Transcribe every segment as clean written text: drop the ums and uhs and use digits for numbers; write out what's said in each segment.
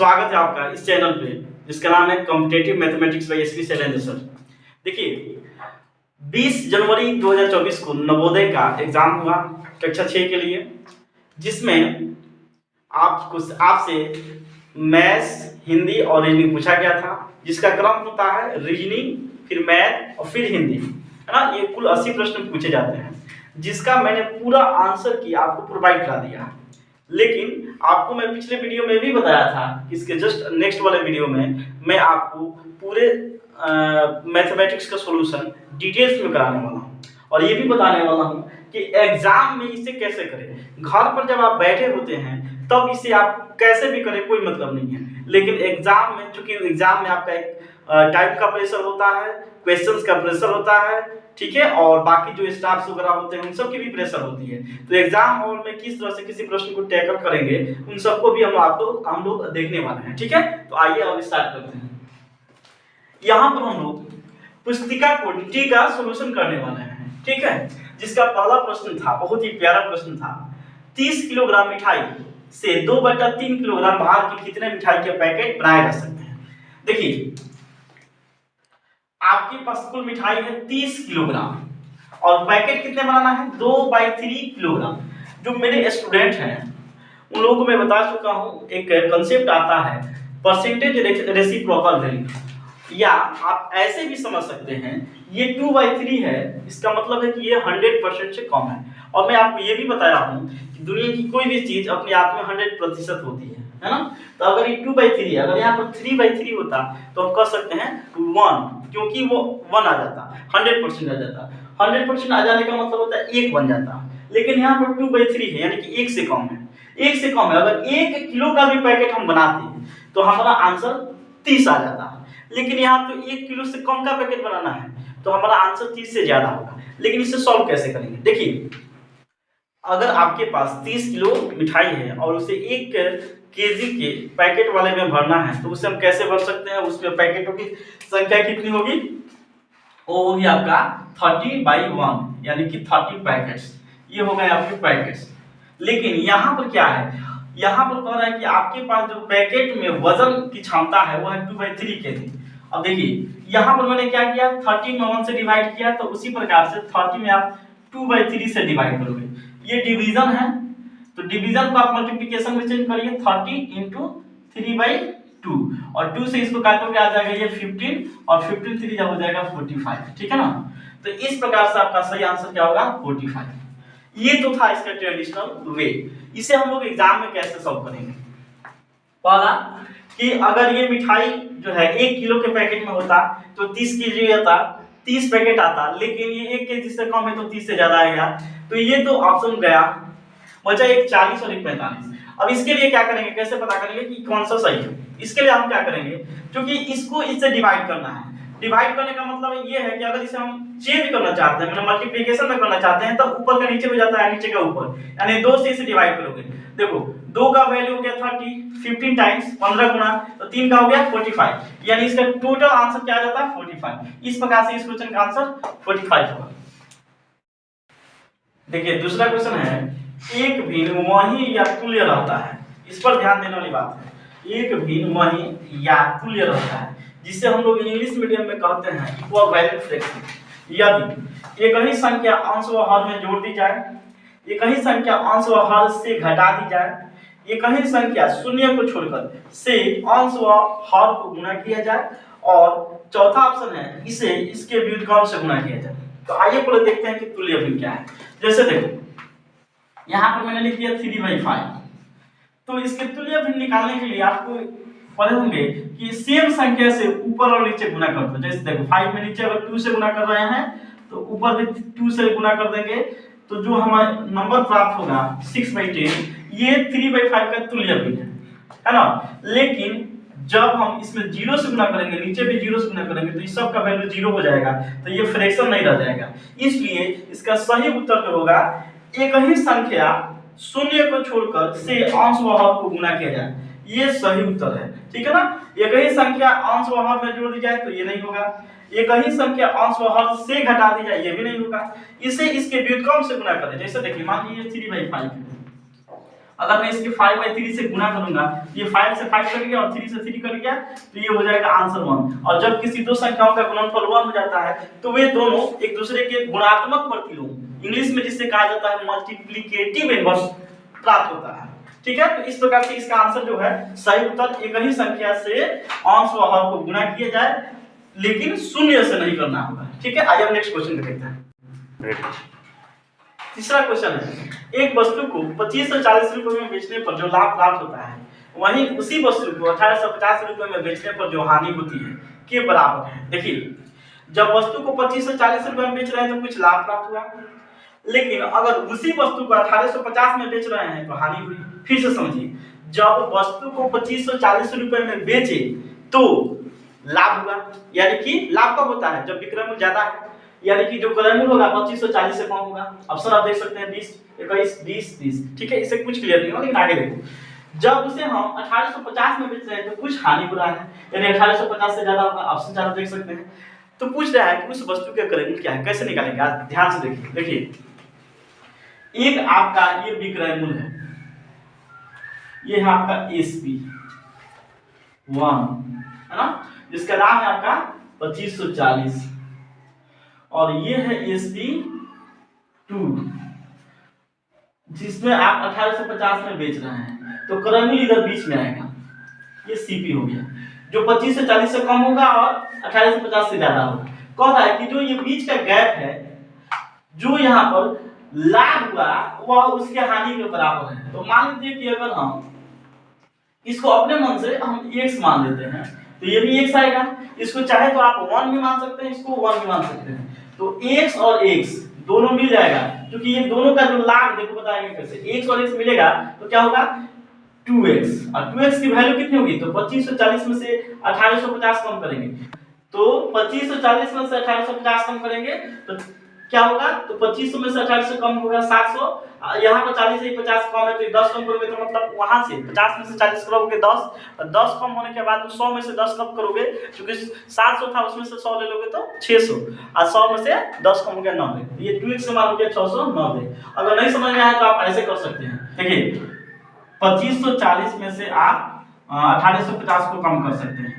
स्वागत है आपका इस चैनल पे जिसका नाम है competitive mathematics bye SP Shailendra sir. देखिए 20 जनवरी 2024 को नवोदय का एग्जाम हुआ कक्षा 6 के लिए, जिसमें आपसे मैथ्स, हिंदी और रीजनिंग पूछा गया था, जिसका क्रम होता है रीजनिंग, फिर मैथ और फिर हिंदी, है ना। ये कुल 80 प्रश्न पूछे जाते हैं, जिसका मैंने पूरा आंसर की आपको प्रोवाइड करा दिया। लेकिन आपको मैं पिछले वीडियो में भी बताया था कि इसके जस्ट नेक्स्ट वाले वीडियो में मैं आपको पूरे मैथमेटिक्स का सॉल्यूशन डिटेल्स में कराने वाला हूँ, और ये भी बताने वाला हूँ कि एग्जाम में इसे कैसे करें। घर पर जब आप बैठे होते हैं तब इसे आप कैसे भी करें, कोई मतलब नहीं है, लेकिन एग्जाम में, चूंकि एग्जाम में आपका एक टाइम का प्रेशर होता है, क्वेश्चंस का प्रेशर होता है, ठीक है, और बाकी जो स्टाफ्स वगैरह होते हैं उन सब की भी प्रेशर होती है। तो एग्जाम हॉल में किस तरह से किसी प्रश्न को टैकल करेंगे उन सबको भी हम लोग देखने वाले हैं, ठीक है। तो आइए अब स्टार्ट करते हैं। यहाँ पर हम लोग पुस्तिका क्वांटिटी का सॉल्यूशन करने वाले हैं, ठीक है, जिसका पहला प्रश्न था, बहुत ही प्यारा प्रश्न था। 30 किलोग्राम मिठाई से 2/3 किलोग्राम भार के कितने मिठाई के पैकेट बनाए जा सकते हैं। देखिए आपके पास कुल मिठाई है 30 किलोग्राम और पैकेट कितने बनाना है, 2/3 किलोग्राम। जो मेरे स्टूडेंट हैं उन लोगों को मैं बता चुका हूं, एक कंसेप्ट आता है परसेंटेज रेसिप्रोकल वैल्यू, या आप ऐसे भी समझ सकते हैं ये 2/3 है, इसका मतलब है कि ये 100% से कम है। और मैं आपको ये भी बताया हूं कि दुनिया की कोई भी चीज अपने आप में 100% होती है ना। तो अगर ये 2/3 है, अगर यहाँ पर 3/3 होता तो हम कह सकते हैं 1, क्योंकि वो 1 आ जाता, 100% आ जाता। 100% आ जाने का मतलब होता है 1 बन जाता, लेकिन यहाँ पर 2/3 है, यानी कि 1 से कम है। 1 से कम है, अगर 1 किलो का भी पैकेट हम बनाते हैं तो हमारा आंसर 30 आ जाता है, लेकिन यहाँ तो 1 किलो से कम का पैकेट बनाना है तो हमारा आंसर 30 से ज्यादा होगा। लेकिन इसे सॉल्व कैसे करेंगे, देखिए अगर आपके पास 30 किलो मिठाई है और उसे 1 केजी के पैकेट वाले में भरना है, तो उसे हम कैसे भर सकते हैं। उसमें पैकेटों की संख्या कितनी होगी, वो होगी आपका 30/1, यानी कि 30 पैकेट्स। ये हो गए आपके पैकेट्स। लेकिन यहाँ पर क्या है, यहाँ पर कह रहा है कि आपके पास जो पैकेट में वजन की क्षमता है वो है 2/3 केजी। अब देखिए यहाँ पर मैंने क्या किया, 30 में 1 से डिवाइड किया, तो उसी प्रकार से 30 में आप 2/3 से डिवाइड करोगे। ये डिवीजन है, तो डिवीजन को आप मल्टीप्लिकेशन में चेंज करिए, 30 × 3/2, और 2 से इसको काटोगे आ जाएगा ये 15, और 15 3 हो जाएगा 45, ठीक है ना। तो इस प्रकार से आपका सही आंसर क्या होगा, 45। ये तो था इसका ट्रेडिशनल वे। इसे हम लोग एग्जाम में कैसे सॉल्व करेंगे। पहला कि अगर ये मिठाई जो है 1 किलो के पैकेट में होता तो 30 केजी आता, 30 पैकेट आता, लेकिन ये 1 केजी से कम है तो 30 से ज्यादा आएगा, तो ये तो ऑप्शन गया, बचा एक 40 और एक 45। अब इसके लिए क्या करेंगे, कैसे पता करेंगे कि कौन सा सही है। इसके लिए हम क्या करेंगे, क्योंकि इसको इससे डिवाइड करना है। डिवाइड करने का मतलब ये है कि अगर इसे हम चेंज करना चाहते हैं, मतलब मल्टीप्लिकेशन में करना चाहते हैं, तो ऊपर का नीचे हो जाता है, नीचे का ऊपर, यानी 2 से इसे डिवाइड करोगे। देखो 2 का वैल्यू हो गया 30, 15 टाइम्स 15 गुना, तो 3 का हो गया 45, यानी इसका टोटल आंसर क्या आ जाता है 45। इस प्रकार से इस क्वेश्चन का आंसर 45 होगा। देखिए दूसरा क्वेश्चन है, एक भिन्न वही या तुल्य रहता है। इस पर ध्यान देने वाली बात है, एक भिन्न वही या तुल्य रहता है, जिसे हम लोग इंग्लिश मीडियम में कहते हैं इक्विवेलेंट फ्रैक्शन। यदि एक ही संख्या अंश व हर में जोड़ दी जाए, एक ही संख्या अंश व हर से घटा दी जाए, एक ही संख्या शून्य को छोड़कर से अंश व हर को गुणा किया जाए, और चौथा ऑप्शन है इसे इसके व्युत्क्रम से गुणा किया जाए। तो आइए पहले देखते हैं कि तुल्य भिन्न क्या है। जैसे देखो यहाँ पर मैंने लिख दिया 3/5, तो इसके तुल्य भिन्न निकालने के लिए आपको पढ़े होंगे कि सेम संख्या से ऊपर और नीचे गुणा कर दो। जैसे देखो 5 में नीचे अगर 2 से गुणा कर रहे हैं तो ऊपर भी 2 से गुणा कर देंगे, तो जो हमारा नंबर प्राप्त होगा 6/10, ये 3/5 का तुल्य भिन्न है ना। लेकिन जब हम इसमें 0 से गुणा करेंगे, नीचे भी 0 से गुणा करेंगे, तो इस सब का वैल्यू 0 हो जाएगा, तो ये फ्रैक्शन नहीं रह जाएगा। इसलिए इसका सही उत्तर जो होगा, एक ही संख्या शून्य को छोड़कर से अंश व हर को गुणा किया जाए, ये सही उत्तर है, ठीक है ना। एक ही संख्या अंश व हर में जोड़ दी जाए तो ये नहीं होगा, एक ही संख्या अंश व हर से घटा दी जाए ये भी नहीं होगा, इसे इसके व्युत्क्रम से गुणा करें। जैसे देखिए मान लीजिए 3/5, अगर मैं इसके 5/3 से गुना करूंगा, ये 5 से 5 कट गया और 3 से 3 कट गया, तो ये हो जाएगा आंसर 1। और जब किसी दो संख्याओं का गुणनफल 1 हो जाता है तो वे दोनों एक दूसरे के गुणात्मक प्रतिलोम, इंग्लिश में जिसे कहा जाता है मल्टीप्लिकेटिव इनवर्स, प्राप्त होता है। ठीक है, तो इस प्रकार से इसका आंसर जो है सही उत्तर एक ही संख्या से अंश व हर को गुणा किया जाए, लेकिन शून्य से नहीं करना होगा। ठीक है, आइए हम नेक्स्ट क्वेश्चन पे देखते हैं। तीसरा क्वेश्चन है, एक वस्तु को 2540 रुपए में बेचने पर जो लाभ प्राप्त होता है, वहीं उसी वस्तु को 1850 रुपए में बेचने पर जो हानि होती है के बराबर है। देखिए, जब वस्तु को 2540 रुपए में बेच रहे हैं तो कुछ लाभ प्राप्त हुआ, लेकिन अगर उसी वस्तु को 1850 में बेच रहे हैं तो हानि हुई। फिर से समझिए, जब वस्तु को 2540 रुपए में बेचे तो लाभ हुआ, यानी कि लाभ कब होता है? जब विक्रय मूल्य ज्यादा है, यानी कि जो क्रय मूल्य होगा 2540 से कम होगा। ऑप्शन आप देख सकते हैं 20, 21, 20, 30। ठीक है, इससे कुछ क्लियर नहीं होगा, लेकिन आगे देखो, जब उसे हम 1850 में बेच रहे हैं तो कुछ हानि हो रहा है, यानी 1850 से ज्यादा होगा। ऑप्शन 4 देख सकते हैं। तो पूछ रहा है कि उस वस्तु के क्रय मूल्य क्या है, कैसे निकालेंगे? आज ध्यान से देखिए। देखिए, एक आपका ये विक्रय मूल्य है, ये है आपका एसपी 1 है ना, जिसका दाम है आपका 2540, और ये है एसपी 2 जिसमें आप 1850 में बेच रहे हैं, तो क्रय मूल्य इधर बीच में आएगा, ये सीपी हो गया, जो 25 से 40 से कम होगा और 1850 से ज्यादा होगा। कह रहा है कि जो ये बीच का गैप है, जो यहाँ पर लाभ हुआ वह उसके हानि के बराबर है। तो मान लीजिए कि अगर हम इसको अपने मन से हम x मान लेते हैं तो ये भी x आएगा, इसको चाहे तो आप 1 भी मान सकते हैं, इसको 1 भी मान सकते हैं, तो x और x दोनों मिल जाएगा, क्योंकि ये दोनों का जो लाभ देखो बताएंगे कैसे, x और x मिलेगा तो क्या होगा 2x, और 2x की वैल्यू कितनी होगी? तो 2540 में से 1850 कम करेंगे, तो 2540 में से 1850 कम करेंगे तो क्या होगा? तो 2500 में से 1800 कम होगा 700, यहाँ पर 40 से 50 कम है तो 10 कम करोगे तो मतलब वहां से 50 में से 40 करोगे 10, और 10 कम होने के बाद 100 में से 10 कम करोगे, क्योंकि 700 था उसमें से 100 ले लोगे तो 600, और 100 में से 10 कम हो गया 90, ये 2x का मान हो गया 690। अगर नहीं समझ में आया तो आप ऐसे कर सकते हैं। देखिए, 2540 में से आप 1850 को कम कर सकते हैं,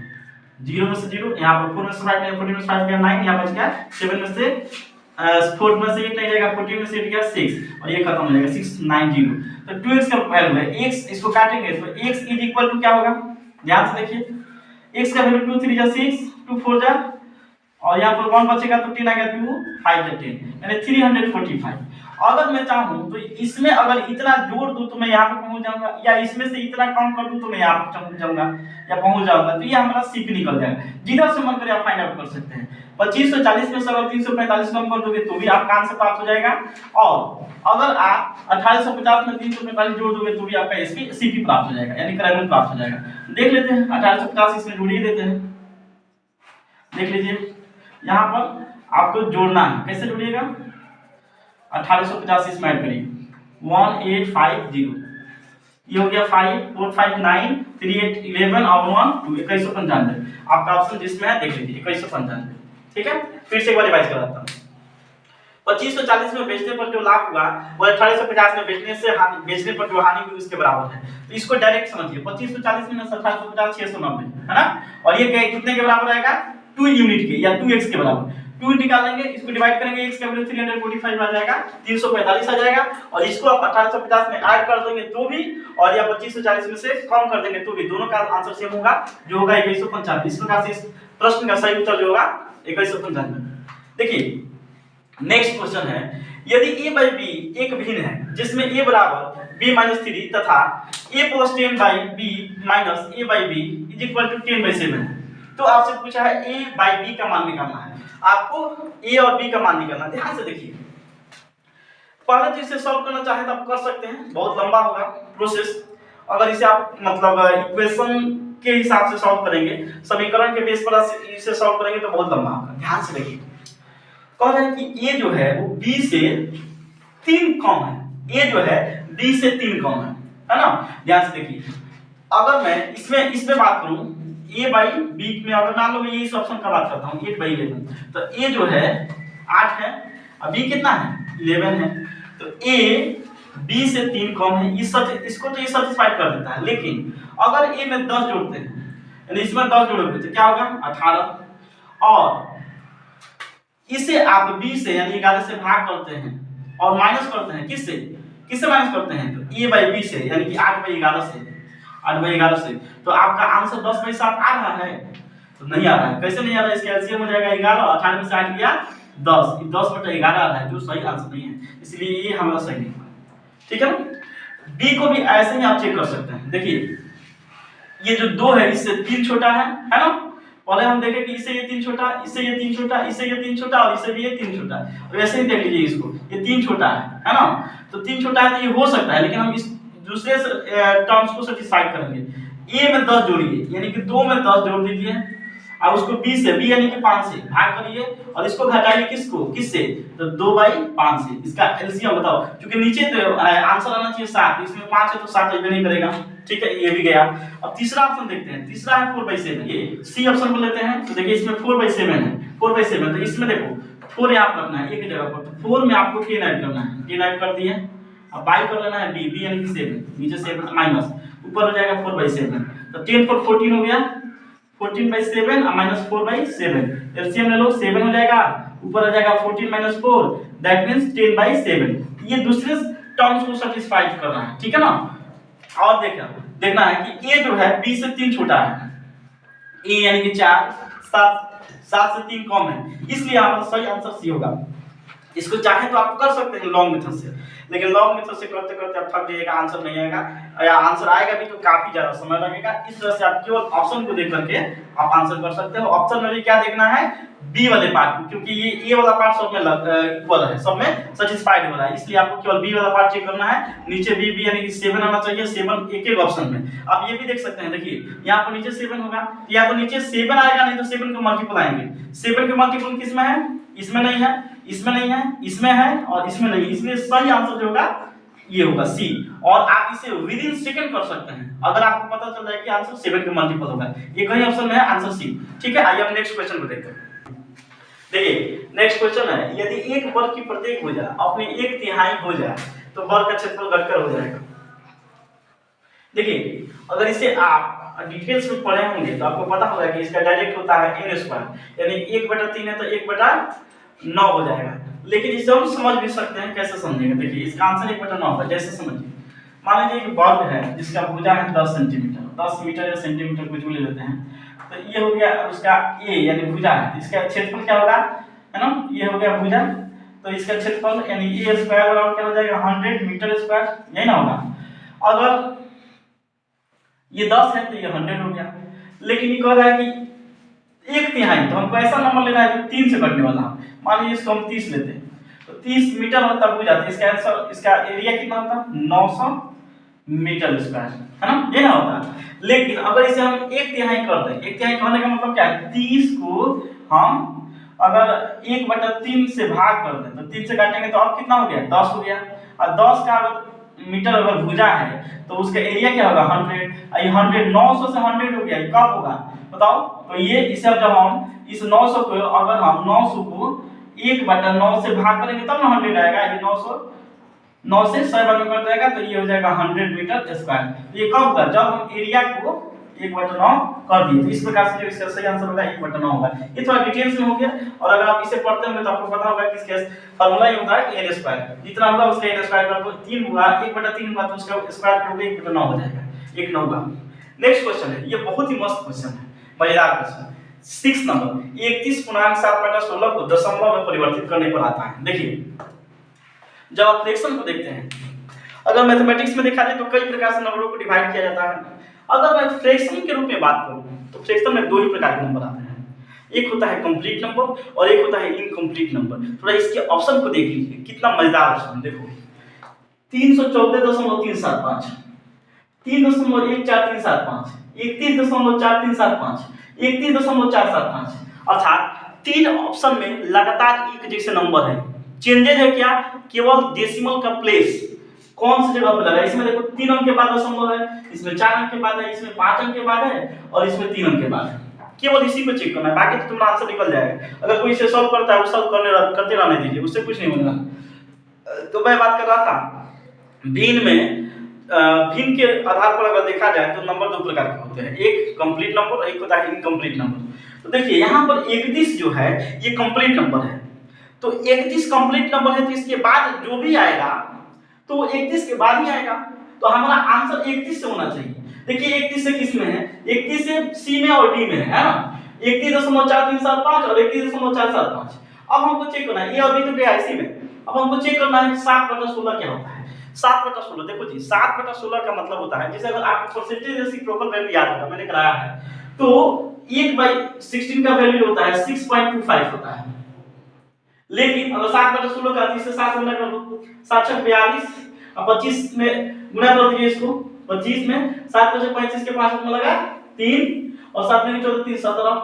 0 में से 0, यहाँ पर 4 में से 5 14 में से 5 गया 9, यहाँ बच गया 7 में से 4 में से 8 नहीं जाएगा, 14 में से 8 गया 6, और ये खत्म हो जाएगा 690। तो 2x का वैल्यू है x, इसको काटेंगे तो x इज इक्वल टू क्या होगा? ध्यान से देखिए, x का वैल्यू 2 3 जा 6, 2 4 जा, और यहाँ पर 1 बचेगा तो 10 आ गया, 2 5 जा 10, यानी 345। अगर मैं चाहूं तो इसमें अगर इतना जोड़ दूं तो मैं यहाँ पे पहुंच जाऊंगा, या इसमें से इतना कम कर दूं तो मैं यहाँ पे पहुंच जाऊंगा या पहुंच जाऊंगा, तो ये हमारा सीप निकल जाएगा। जिधर से मन करे आप फाइंड आउट कर सकते हैं। 2540 में से अगर 345 कम कर दोगे तो भी आपका आंसर प्राप्त हो जाएगा, और अगर आप 1850 में 345 जोड़ दोगे तो भी आपका इसकी सीपी प्राप्त हो जाएगा, यानी क्रय मूल्य प्राप्त हो जाएगा। देख लेते हैं, 1850 इसमें जोड़ ही देते हैं। देख लीजिए, यहाँ पर आपको जोड़ना है, कैसे जोड़िएगा? 1850 इसमें ऐड करिए, 1850, ये हो गया 5 4 5 9 3 8 11 और 1 2 2195। आपका ऑप्शन जिसमें है देख लीजिए 2195। ठीक है, फिर से एक बार रिवाइज कराता हूं। 2540 में बेचने पर जो लाभ हुआ वो 1850 में बेचने पर जो हानि हुई उसके बराबर है। तो इसको डायरेक्ट समझिए, 2540 में 1850 690 है ना, और ये कितने के बराबर आएगा? 2 यूनिट के या 2x के बराबर। 2 निकालेंगे, इसको डिवाइड करेंगे, x का वैल्यू 345 आ जाएगा, 345 आ जाएगा, और इसको आप 1850 में ऐड कर देंगे तो भी, और या 2540 में से कम कर देंगे तो भी, दोनों का आंसर सेम होगा, जो होगा 2195। इस प्रकार से इस प्रश्न का सही उत्तर जो होगा 2195। देखिए, नेक्स्ट क्वेश्चन है, यदि a by b एक भिन्न है जिसमें a बराबर b - 3 तथा a + 10 by b minus a by b is equal to 10/7 है, तो आपसे पूछा है a by b का मान निकालना है। आपको a और b का मान निकालना है। ध्यान से देखिए, पहले तो इसे सॉल्व करना चाहे तो आप कर सकते हैं, बहुत लंबा होगा प्रोसेस। अगर इसे आप मतलब इक्वेशन के हिसाब से सॉल्व करेंगे, समीकरण के बेस पर इसे सॉल्व करेंगे तो बहुत लंबा होगा। ध्यान से देखिए, कह रहा है कि a जो है वो b से 3 कम है, a जो है b से 3 कम है ना। ध्यान से देखिए, अगर मैं इसमें बात करूं a by b में, अगर मान लो मैं इस ऑप्शन का बात करता हूं 8/11, तो a जो है 8 है और b कितना है 11 है, तो a बी से 3 कम है, इसको तो ये सेटिस्फाइड कर देता है। लेकिन अगर ए में 10 जोड़ते हैं, यानी इसमें 10 जोड़ोगे तो क्या होगा 18, और इसे आप बी से यानी 11 से भाग करते हैं और माइनस करते हैं, किससे माइनस करते हैं, तो ए बाई बी से, यानी कि 8/11 से, 8/11 से, तो आपका आंसर 10/7 आ रहा है, तो नहीं आ रहा है। कैसे नहीं आ रहा है, इसका एलसीएम हो जाएगा 11, 18 में से 8 गया 10, 10/11 आ रहा है, जो सही आंसर नहीं है, इसलिए ये हमारा सही नहीं हुआ। ठीक है ना। बी को भी ऐसे ही आप चेक कर सकते हैं। देखिए ये जो 2 है इससे 3 छोटा है ना। पहले हम देखें कि इससे ये 3 छोटा, इससे ये 3 छोटा, इससे ये 3 छोटा और इससे भी ये 3 छोटा है। और ऐसे ही देख लीजिए इसको, ये 3 छोटा है ना। तो 3 छोटा है तो ये हो सकता है, लेकिन हम इस दूसरे टर्म्स को सेटिस्फाई करेंगे। ए में 10 जोड़िए, यानी कि 2 में 10 जोड़ दीजिए, अब उसको बी से, बी यानी कि 5 से भाग करिए और इसको घटाइए किससे, तो 2/5 से। इसका एलसीएम बताओ, क्योंकि नीचे तो आंसर आना चाहिए 7, इसमें 5 है तो 7 भी नहीं करेगा। ठीक है, ये भी गया। अब तीसरा ऑप्शन देखते हैं, तीसरा है 4/7। ये सी ऑप्शन को लेते हैं, तो देखिए इसमें 4/7 है, 4/7, तो इसमें देखो 4 यहाँ पर रखना है एक जगह पर, तो 4 में आपको 10 ऐड करना है, 10 ऐड कर दिए। अब बाई कर लेना है बी यानी कि 7, नीचे 7 माइनस, ऊपर हो जाएगा 4/7, तो 10 पर 14 हो गया, 14/7 और माइनस 4/7, एलसीएम ले लो, 7 हो जाएगा, ऊपर आ जाएगा 14 माइनस 4, दैट मींस 10/7। ये दूसरे टर्म्स को सेटिस्फाई करना है। ठीक है ना। और देखना है कि ए जो है बी से 3 छोटा है, ए यानी कि 4, 7 से 3 कम है, इसलिए हमारा सही आंसर सी होगा। इसको चाहे तो आप कर सकते हैं लॉन्ग मेथड से, लेकिन लॉन्ग मेथड से करते करते आप थक जाइएगा, आंसर नहीं आएगा, या आंसर आएगा भी तो काफी ज्यादा समय लगेगा। इस तरह से आप केवल ऑप्शन को देख करके आप आंसर कर सकते हो। ऑप्शन में भी क्या देखना है, बी वाले पार्ट को, क्योंकि ये ए वाला पार्ट सब में इक्वल है, सब में सेटिस्फाइड हो रहा है, इसलिए आपको केवल बी वाला पार्ट चेक करना है। नीचे बी यानी कि 7 आना चाहिए, 7 एक ऑप्शन में। आप ये भी देख सकते हैं, देखिए यहाँ पर नीचे 7 होगा, या तो नीचे 7 आएगा, नहीं तो 7 के मल्टीपल आएंगे। 7 के मल्टीपल किसमें है, इसमें नहीं है, इसमें नहीं है, इसमें है और इसमें नहीं, इसलिए सही आंसर जो होगा ये होगा सी। और आप इसे विद इन सेकंड कर सकते हैं, अगर आपको पता चल जाए कि आंसर 7 के मल्टीपल होगा, ये कहीं ऑप्शन में है, आंसर सी। ठीक है, आइए हम नेक्स्ट क्वेश्चन को देखते हैं। देखिए नेक्स्ट क्वेश्चन है, यदि एक वर्ग की प्रत्येक भुजा अपनी 1/3 हो जाए तो वर्ग का क्षेत्रफल घटकर हो जाएगा। देखिए अगर इसे आप डिटेल्स में पढ़े होंगे तो आपको पता होगा कि इसका डायरेक्ट होता है n², यानी 1/3 है तो 1/9 हो जाएगा। लेकिन इसे हम समझ भी सकते हैं, कैसे समझेंगे, देखिए इसका आंसर 1/9 होगा। जैसे समझिए, मान लीजिए एक वर्ग है जिसका भुजा है 10 सेंटीमीटर, 10 मीटर या सेंटीमीटर कुछ भी ले लेते हैं, तो ये हो गया उसका ए यानी भुजा है, इसका क्षेत्रफल क्या होगा, है ना, ये हो गया भुजा, तो इसका क्षेत्रफल यानी a² बराबर क्या हो जाएगा 100 मीटर स्क्वायर, यही ना होगा। अगर ये 10 है तो ये 100 हो गया, लेकिन ये कह रहा है कि 1/3, तो हमको ऐसा नंबर लेना है जो 3 से बढ़ने वाला। मान लीजिए इसको हम 30 लेते हैं, तो 30 मीटर होता है भुजा, इसका आंसर, इसका एरिया कितना होता है 900 मीटर स्क्वायर, है ना, ये ना होता है। लेकिन अगर इसे हम 1/3 कर दें, 1/3 कहने का मतलब क्या है, 30 को हम अगर 1/3 से भाग कर दें तो 3 से काटेंगे तो अब कितना हो गया 10 हो गया, और 10 का अगर मीटर अगर भुजा है तो उसका एरिया क्या होगा 100, ये 100 900 से 100 हो गया, ये कब होगा बताओ। तो ये इसे अब जब हम इस 900 को, अगर हम 900 को 1/9 से भाग करेंगे तब ना 100 आएगा, ये 9 से 100 भाग कर जाएगा तो ये हो जाएगा 100 मीटर स्क्वायर। ये कब होगा, जब हम एरिया को 1/9 कर दिए, तो इस प्रकार से जो इसका सही आंसर होगा 1/9 होगा। ये थोड़ा डिटेल्स में हो गया, और अगर आप इसे पढ़ते होंगे तो आपको पता होगा कि इसका फार्मूला ये होता है कि n², जितना होगा उसका n² कर दो, 3 हुआ 1/3 हुआ तो उसका स्क्वायर करोगे 1/9 हो जाएगा, 1 9 होगा। नेक्स्ट क्वेश्चन है, ये बहुत ही मस्त क्वेश्चन है, मजेदार क्वेश्चन। 6 नंबर 31.7/16 को दशमलव में परिवर्तित करने पर आता है। देखिए जब आप फ्रैक्शन को देखते हैं, अगर मैथमेटिक्स में देखा जाए तो कई प्रकार से नंबरों को डिवाइड किया जाता है। अगर मैं फ्रैक्शन के रूप में बात करूं तो फ्रैक्शन में 2 ही प्रकार के नंबर आते हैं, एक होता है कंप्लीट नंबर और एक होता है इनकम्प्लीट नंबर। थोड़ा इसके ऑप्शन को देख लीजिए, कितना मजेदार ऑप्शन, देखो 314.375, 3.14375, 31.4375, 31.475, अर्थात 3 ऑप्शन में लगातार एक जैसे नंबर है। चेंजेज है क्या, केवल डेसिमल का प्लेस कौन सी जगह पे लगा। इसमें देखो 3 अंक के बाद दशमलव है, इसमें 4 अंक के बाद है, इसमें 5 अंक के बाद है और इसमें 3 अंक के बाद है। केवल इसी को चेक करना है, बाकी तो तुम्हारा आंसर निकल जाएगा। अगर कोई इसे सॉल्व करता है वो सॉल्व करते रहने दीजिए, उससे कुछ नहीं होगा। तो मैं बात कर रहा था भिन्न में भिन्न के आधार पर अगर देखा जाए तो नंबर दो प्रकार के होते हैं, एक कंप्लीट नंबर और एक होता है इनकम्प्लीट नंबर। तो देखिए यहाँ पर 31 जो है ये कंप्लीट नंबर है, तो 31 कंप्लीट नंबर है, तो इसके बाद जो भी आएगा तो वो 31 के बाद ही आएगा, तो हमारा आंसर 31 से होना चाहिए। देखिए 31 से किस में है, 31 से सी में और डी में है ना, 31.4375 और 31.475। अब हमको चेक करना है, ये अभी तो गया इसी में, अब हमको चेक करना है 7/16 क्या होता है। 7/16 देखो जी, 7/16 का मतलब होता है, जैसे अगर आपको परसेंटेज रेसिप्रोकल वैल्यू याद होगा, मैंने कराया है, तो 1/16 का वैल्यू होता है 6.25 होता है। लेकिन अगर 7/16 का 30 से 7 गुना कर दो, 7 × 42 और 25 में गुना कर दीजिए इसको, 25 में 7 × 35 के 5 में लगा 3 और 7 में 14 3 17,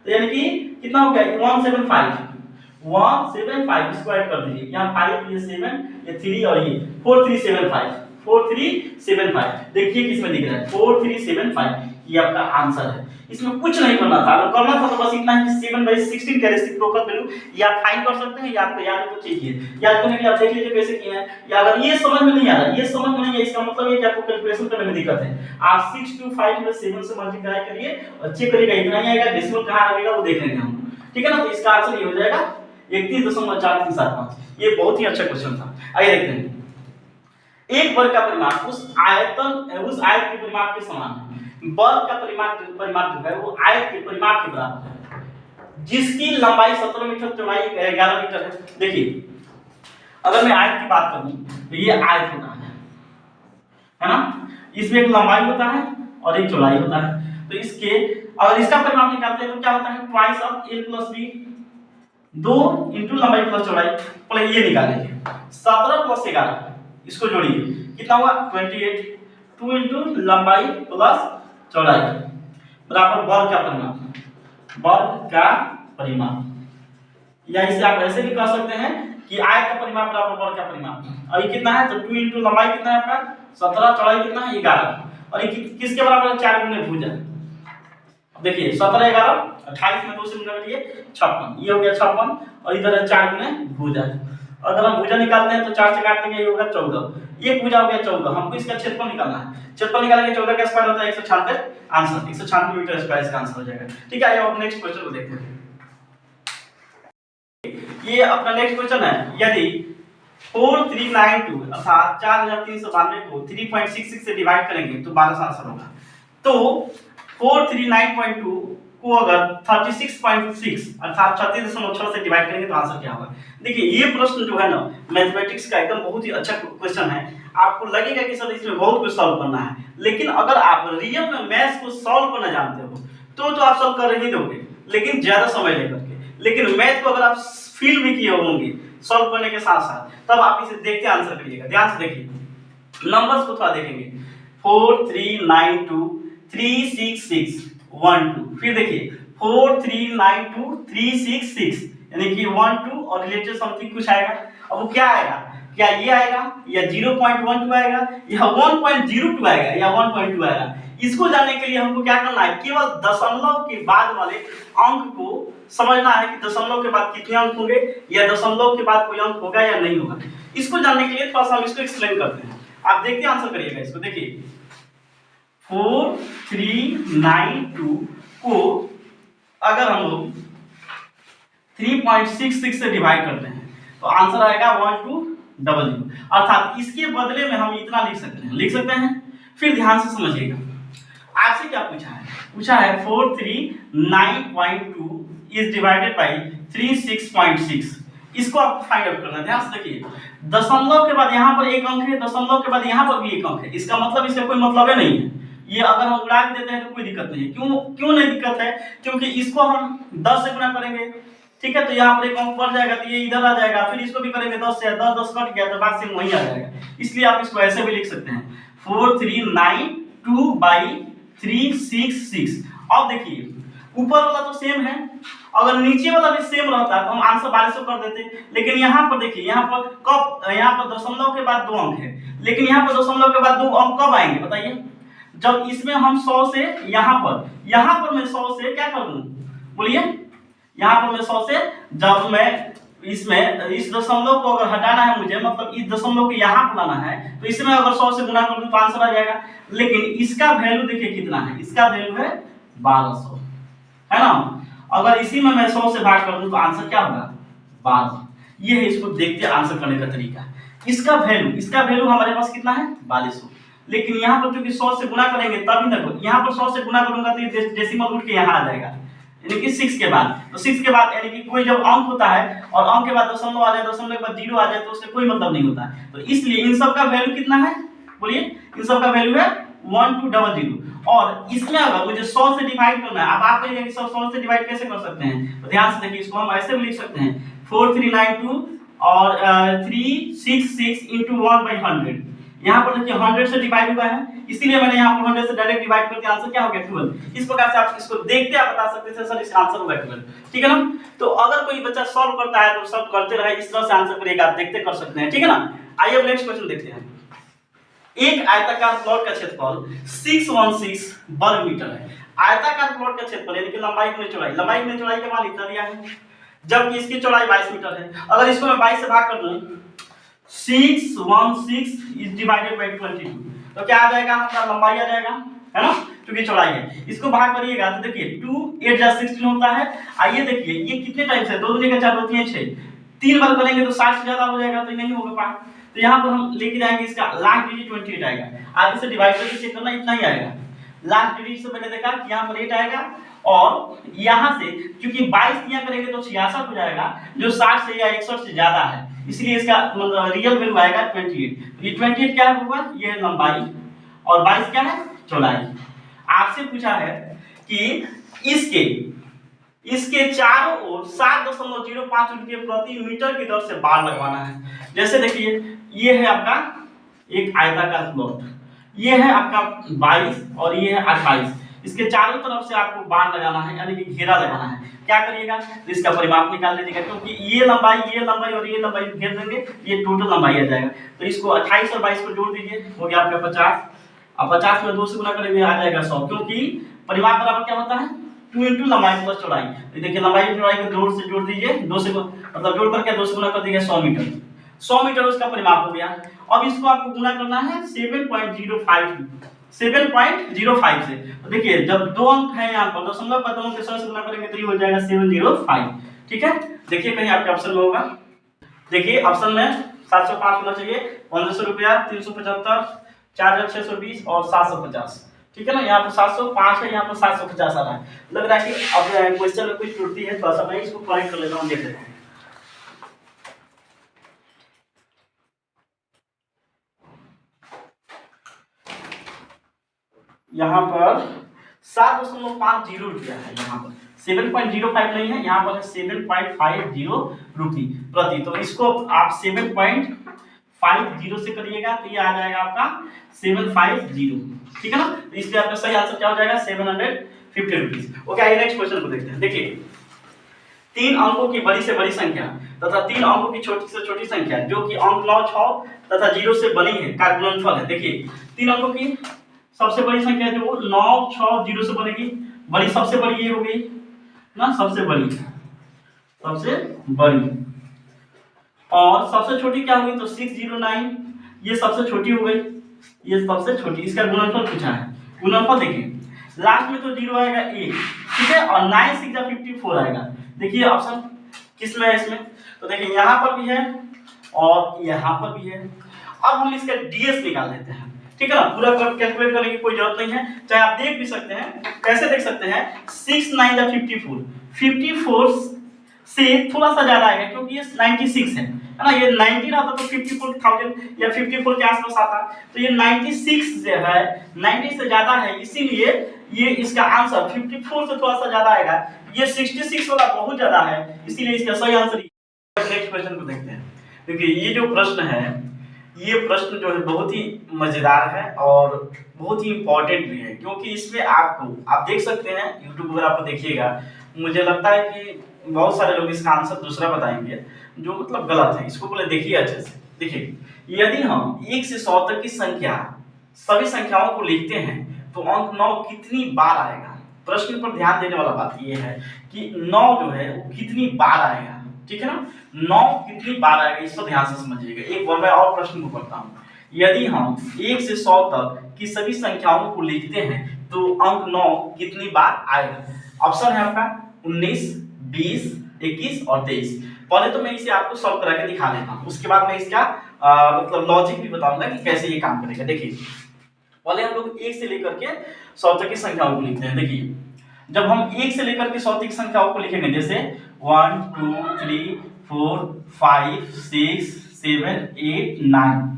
तो यानी कि कितना हो गया 175 इसको ऐड कर दीजिए, यहाँ 5 ये 7 ये 3 और ये 4375 देखिए किसमें दिख रहा है 4375, ये आपका आंसर है। इसमें कुछ नहीं करना था, अगर करना था तो बस इतना है कि 7/16 का रेसिप्रोकल वैल्यू या आप फाइंड कर सकते हैं, या आपको याद तो चाहिए, याद करने के लिए आप देख लीजिए कैसे किए हैं, या अगर ये समझ में नहीं आ रहा, ये समझ में नहीं है, इसका मतलब ये कि आपको कैलकुलेशन करने में दिक्कत है, आप 625 में 7 से मल्टीप्लाई करिए और चेक करिएगा इतना ही आएगा, डेसिमल कहां आएगा वो देख लेंगे हम, ठीक है ना। तो इसका आंसर ये हो जाएगा 31.4375। ये बहुत ही अच्छा क्वेश्चन था। आइए देखते हैं, एक वर्ग का परिमाप उस आयत के परिमाप के समान है। वर्ग का परिमाप जो है वो आयत के परिमाप के बराबर है, जिसकी लंबाई 17 मीटर, चौड़ाई 11 मीटर है। देखिए अगर मैं आयत की बात करूं तो ये आयत होता है ना, इसमें एक लंबाई होता है और एक चौड़ाई होता है। तो इसके अगर इसका परिमाप निकालते हैं तो क्या होता है, ट्वाइस ऑफ a + b, 2 × लंबाई प्लस चौड़ाई, पहले ये निकालेंगे 17 + 11, इसको जोड़िए कितना हुआ 28, 2 × लंबाई प्लस चौड़ाई बराबर वर्ग का परिमाप, वर्ग का परिमाप, या इसे आप ऐसे भी कह सकते हैं कि आयत का परिमाप बराबर वर्ग का परिमाप। और ये कितना है, तो 2 × लंबाई कितना है आपका 17, चौड़ाई कितना है 11, और ये किसके बराबर है 4 × भुजा। देखिए 17 11 28 में 2 से गुना करिए 56, ये हो गया 56, और इधर है 4 × भुजा। अगर हम भुजा निकालते हैं तो 4 से काट देंगे, ये होगा 14, एक भुजा हो गया 14, हमको इसका क्षेत्रफल निकालना है, क्षेत्रफल निकालेंगे 14 का स्क्वायर होता है 196, आंसर 196 मीटर स्क्वायर इसका आंसर हो जाएगा। ठीक है, अब नेक्स्ट क्वेश्चन को देखते हैं। ये अपना नेक्स्ट क्वेश्चन है, यदि 4392 अर्थात 4392 को 3.66 से डिवाइड करेंगे तो 12 आंसर होगा। तो 439.2 को अगर 36.6 अर्थात 36.6 से डिवाइड करेंगे तो आंसर क्या होगा। देखिए ये प्रश्न जो है ना मैथमेटिक्स का एकदम बहुत ही अच्छा क्वेश्चन है। आपको लगेगा कि सर इसमें बहुत कुछ सॉल्व करना है, लेकिन अगर आप रियल में मैथ्स को सॉल्व करना जानते हो तो आप सॉल्व कर ही दोगे, लेकिन ज्यादा समय लेकर के। लेकिन मैथ को अगर आप फील भी किए होंगे सॉल्व करने के साथ साथ, तब आप इसे देखते आंसर करिएगा। ध्यान से देखिए नंबर्स को थोड़ा देखेंगे, 4392 366 12, फिर देखिए 4392 366 यानी कि 12 और रिलेटेड समथिंग कुछ आएगा। अब वो क्या आएगा, क्या ये आएगा या 0.12 आएगा या 1.02 आएगा या 1.2 आएगा। इसको जानने के लिए हमको क्या करना है, केवल दशमलव के बाद वाले अंक को समझना है कि दशमलव के बाद कितने अंक होंगे या दशमलव के बाद कोई अंक होगा या नहीं होगा। इसको जानने के लिए थोड़ा सा हम इसको एक्सप्लेन करते हैं, आप देखते आंसर करिएगा इसको। देखिए 4392 को अगर हम लोग 3.66 से डिवाइड करते हैं तो आंसर आएगा 1200, अर्थात इसके बदले में हम इतना लिख सकते हैं। फिर ध्यान से समझिएगा, आपसे क्या पूछा है 439.2 इज डिवाइडेड बाय 36.6, इसको आपको फाइंड आउट करना है। ध्यान से देखिए दशमलव के बाद यहाँ पर एक अंक है, दशमलव के बाद यहाँ पर भी एक अंक है, इसका मतलब इसका कोई मतलब ही नहीं है। ये अगर हम उड़ा भी देते हैं तो कोई दिक्कत नहीं है। क्यों नहीं दिक्कत है, क्योंकि इसको हम 10 से गुना करेंगे, ठीक है, तो यहाँ पर एक अंक बढ़ जाएगा तो ये इधर आ जाएगा, फिर इसको भी करेंगे 10 से, 10 कट गया तो बाद से वहीं आ जाएगा। इसलिए आप इसको ऐसे भी लिख सकते हैं 4392/366। अब देखिए ऊपर वाला तो सेम है, अगर नीचे वाला भी सेम रहता तो हम आंसर 1200 कर देते, लेकिन यहाँ पर देखिए यहाँ पर दशमलव के बाद 2 अंक है, लेकिन यहाँ पर दशमलव के बाद 2 अंक कब आएंगे बताइए, जब इसमें हम 100 से यहाँ पर मैं 100 से क्या कर दूं, बोलिए यहाँ पर मैं 100 से जब मैं इसमें इस दशमलव को अगर हटाना है मुझे, मतलब इस दशमलव को यहाँ पर लाना है, तो इसमें अगर 100 से गुना कर दूं तो आंसर आ जाएगा। लेकिन इसका वैल्यू देखिए कितना है, इसका वैल्यू है 1200, है ना। अगर इसी में मैं 100 से भाग कर दूं तो आंसर क्या होगा, 12। ये है इसको देखते आंसर करने का तरीका। इसका वैल्यू हमारे पास कितना है, 4200। लेकिन यहाँ पर क्योंकि 100 से गुना करेंगे तभी तक, यहाँ पर 100 से गुना करूंगा तो ये डेसिमल रूट के यहाँ आ जाएगा, यानी कि 6 के बाद। तो 6 के बाद यानी कि कोई जब अंक होता है और अंक के बाद दशमलव आ जाए, दशमलव के बाद 0 आ जाए, तो उससे कोई मतलब नहीं होता है। तो इसलिए इन सब का वैल्यू कितना है, बोलिए, इन सब का वैल्यू है 1200। और इसमें अगर मुझे 100 से डिवाइड करना है, अब आप कहिए कि 100 से डिवाइड कैसे कर सकते हैं, तो ध्यान से देखिए, इसको हम ऐसे भी लिख सकते हैं 4392 और 366 into 1/100। यहाँ पर देखिए 100 से डिवाइड हुआ है, इसीलिए मैंने यहाँ पर 100 से डायरेक्ट डिवाइड करके आंसर क्या हो गया, 12। इस प्रकार से आप इसको देखते आप बता सकते हैं सर इसका आंसर होगा 12, ठीक है ना। तो अगर कोई बच्चा सॉल्व करता है तो सॉल्व करते रहे, इस तरह से आंसर करिएगा, आप देखते कर सकते हैं, ठीक है ना। आइए अब नेक्स्ट क्वेश्चन देखते हैं। एक आयताकार प्लॉट का क्षेत्रफल 616 वर्ग मीटर है। आयताकार प्लॉट का क्षेत्रफल यानी कि लंबाई गुणे चौड़ाई, लंबाई गुणे चौड़ाई का मान इतना दिया है, जबकि इसकी चौड़ाई 22 मीटर है। अगर इसको मैं 22 से भाग कर दूं, 616 is divided by 22, तो क्या आ जाएगा, हमारा लंबाई आ जाएगा, है ना, क्योंकि चौड़ाई है। इसको भाग करिएगा तो देखिए 2 8 जा 16 होता है। आइए देखिए ये कितने टाइम्स है, 2 दूनी का 4, 2 3 6, 3 बार करेंगे तो 60 से ज्यादा हो जाएगा, तो नहीं होगा पार्ट। तो यहाँ पर हम लेके जाएंगे इसका लास्ट डिजिट 28 आएगा, आगे से डिवाइड करके चेक करना, इतना ही आएगा। लास्ट डिजिट से मैंने देखा कि यहाँ पर 8 आएगा, और यहाँ से क्योंकि 22 दिया करेंगे तो 66 हो जाएगा, जो 60 से या 61 से ज्यादा है, इसलिए इसका मतलब रियल वैल्यू आएगा 28। ये 28 क्या होगा, ये है लंबाई, और 22 क्या है, चौड़ाई। आपसे पूछा है कि इसके चारों ओर 7.05 रुपये प्रति मीटर की दर से बाड़ लगवाना है। जैसे देखिए ये है आपका एक आयताकार प्लॉट, ये है आपका 22 और ये है 28, इसके चारों तरफ से आपको बाड़ लगाना है, यानी कि घेरा लगाना है। क्या करिएगा, तो इसका परिमाप निकाल लीजिएगा, क्योंकि ये लंबाई और ये लंबाई घेर देंगे, ये टोटल लंबाई आ जाएगा। तो इसको 28 और 22 को जोड़ दीजिए, हो गया आपका 50। अब 50 में 2 से गुना करेंगे आ जाएगा 100, क्योंकि परिमाप बराबर क्या होता है, 2 into लंबाई प्लस चौड़ाई। तो देखिए लंबाई और चौड़ाई को 2 से जोड़ दीजिए, 2 से मतलब जोड़ करके 2 से गुना कर दीजिए 100 मीटर। 100 मीटर उसका परिमाप हो गया। अब इसको आपको गुना करना है 7.05 से। तो देखिए जब 2 अंक है यहाँ पर, दशमलव पर 2 अंक के 100 से गुना करेंगे तो ये हो जाएगा 705, ठीक है। देखिए कहीं आपके ऑप्शन में होगा, देखिए ऑप्शन में 705 होना चाहिए, 1500 रुपया, 375, 4620 और 750, ठीक है ना। यहाँ पर 705 है, यहाँ पर 750 आ रहा है। लग रहा है कि अब क्वेश्चन में कुछ त्रुटि है, थोड़ा सा मैं इसको करेक्ट कर लेता हूँ, देख लेते हैं। यहाँ पर 7.50 रुपया है, यहाँ पर 7.05 नहीं है, यहाँ पर है 7.50 रुपये प्रति। तो इसको आप 7.50 से करिएगा तो ये आ जाएगा आपका 750, ठीक है ना। तो इसलिए आपका सही आंसर क्या हो जाएगा, 750 रुपीज। ओके, आइए नेक्स्ट क्वेश्चन को देखते हैं। देखिए 3 अंकों की बड़ी से बड़ी संख्या तथा 3 अंकों की छोटी से छोटी संख्या जो कि अंक 9, 6 तथा 0 से बनी है का गुणनफल है। देखिए 3 अंकों की सबसे बड़ी संख्या जो 9, 6, 0 से बनेगी, बड़ी सबसे बड़ी ये हो गई ना, सबसे बड़ी, और सबसे छोटी क्या होगी, तो 609, ये सबसे छोटी हो गई, ये सबसे छोटी। इसका गुणनफल पूछा है, गुणनफल देखिए लास्ट में तो 0 आएगा 1, ठीक है, और 9 6 जा 54 आएगा। देखिए ऑप्शन किस में है इसमें, तो देखिए यहाँ पर भी है और यहाँ पर भी है। अब हम इसका डीएस निकाल लेते हैं, ठीक है ना। पूरा कैलकुलेट करने की कोई जरूरत नहीं है, चाहे आप देख भी सकते हैं। कैसे देख सकते हैं, 6 9 जा 54, 54 से थोड़ा सा ज्यादा आएगा क्योंकि ये 96 है ना। ये 90 रहता तो 54,000 या 54 के आसपास आता, तो ये 96 जो है 90 से ज्यादा है, इसीलिए ये इसका आंसर 54 से थोड़ा सा ज्यादा आएगा। ये 66 वाला बहुत ज्यादा है, इसीलिए इसका सही आंसर। नेक्स्ट क्वेश्चन को देखते हैं। देखिए ये जो प्रश्न है, ये प्रश्न जो है बहुत ही मजेदार है और बहुत ही इंपॉर्टेंट भी है, क्योंकि इसमें आपको आप देख सकते हैं यूट्यूब पर आपको देखिएगा, मुझे लगता है कि बहुत सारे लोग इसका आंसर दूसरा बताएंगे जो मतलब गलत है। इसको पहले देखिए अच्छे से। देखिए यदि हम 1 से 100 तक की संख्या सभी संख्याओं को लिखते हैं तो अंक 9 कितनी बार आएगा। प्रश्न पर ध्यान देने वाला बात यह है कि 9 जो है वो कितनी बार आएगा, ठीक है ना। 9 कितनी बार आएगा इस पर ध्यान से समझिएगा। एक बार मैं और प्रश्न को पढ़ता हूँ। यदि हम 1 से 100 तक की सभी संख्याओं को लिखते हैं तो अंक 9 कितनी बार आएगा। ऑप्शन है आपका 19, 20, 21 और 23। पहले तो मैं इसे आपको सॉल्व करा के दिखा देता हूँ, उसके बाद मैं इसका मतलब लॉजिक भी बताऊंगा कि कैसे ये काम करेगा। देखिए पहले हम लोग 1 से लेकर के 100 तक की संख्याओं को लिखते हैं। देखिए जब हम 1 से लेकर के 100 तक की संख्याओं को लिखेंगे, जैसे 1 2 3 4 5 6 7 8 9,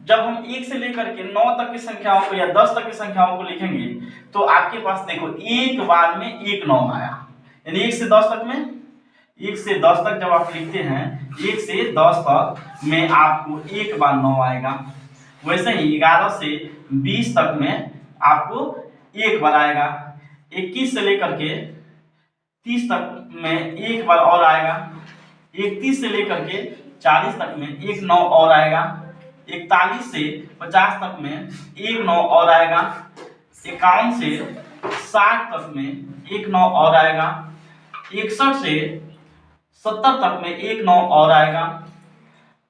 जब हम 1 से लेकर के 9 तक की संख्याओं को या 10 तक की संख्याओं को लिखेंगे तो आपके पास देखो एक बार में एक 9 आया। यानी 1 से 10 तक में, 1 से 10 तक जब आप लिखते हैं 1 से 10 तक में आपको एक बार 9 आएगा। वैसे ही 11 से 20 तक में आपको एक बार आएगा। 21 से लेकर के 30 तक में एक बार और आएगा। 31 से लेकर के 40 तक में एक 9 और आएगा। 41 से 50 तक में एक 9 और आएगा। 51 से 60 तक में एक 9 और आएगा। 61 से 70 तक में एक 9 और आएगा।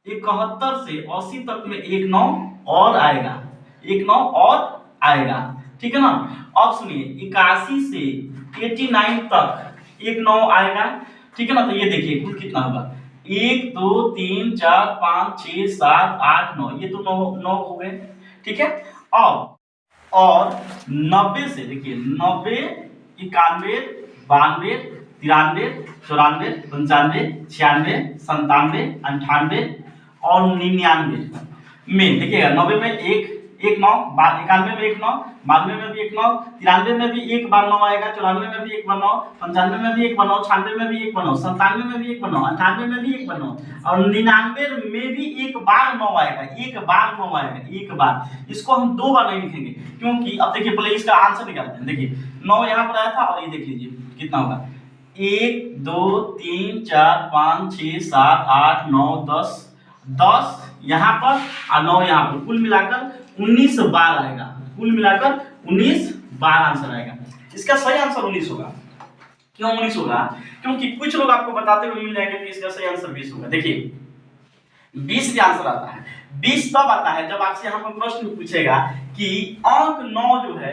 71 से 80 तक में एक 9 और आएगा, एक 9 और आएगा, ठीक है ना। अब सुनिए 81 से 89 तक एक 9 आएगा, ठीक है ना। तो ये देखिए कुल कितना होगा, 1 2 3 4 5 6 7 8 9, ये तो 9 हो गए, ठीक है। और 90 से देखिए 90, 91, 92, 93, 94, 95, 96, 97, 98 और 99 में देखिएगा 90 में एक 9, 91 में एक 9, 92 में भी एक 9, 93 में भी एक बार 9 आएगा, 94 में भी एक बार 9, 95 में भी एक बार 9, 96 में भी एक बार 9, 97 में भी एक बार 9, 98 में भी एक बार 9 और 99 में भी एक बार 9 आएगा, एक बार 9 आएगा, एक बार। इसको हम दो बार नहीं लिखेंगे क्योंकि अब देखिए पहले इसका आंसर निकालते हैं। देखिए 9 यहाँ पर आया था और ये देख लीजिए कितना होगा, 1 2 3 4 5 6 7 8 9 10 यहाँ पर और 9 यहाँ पर, कुल मिलाकर 19 बार आएगा, कुल मिलाकर 19 बार आंसर आएगा। इसका सही आंसर 19 होगा। क्यों 19 होगा? क्योंकि कुछ लोग आपको बताते हुए मिल जाएंगे कि इसका सही आंसर 20 होगा। देखिए 20 का आंसर आता है, 20 तब आता है जब आपसे यहाँ पर प्रश्न पूछेगा कि अंक 9 जो है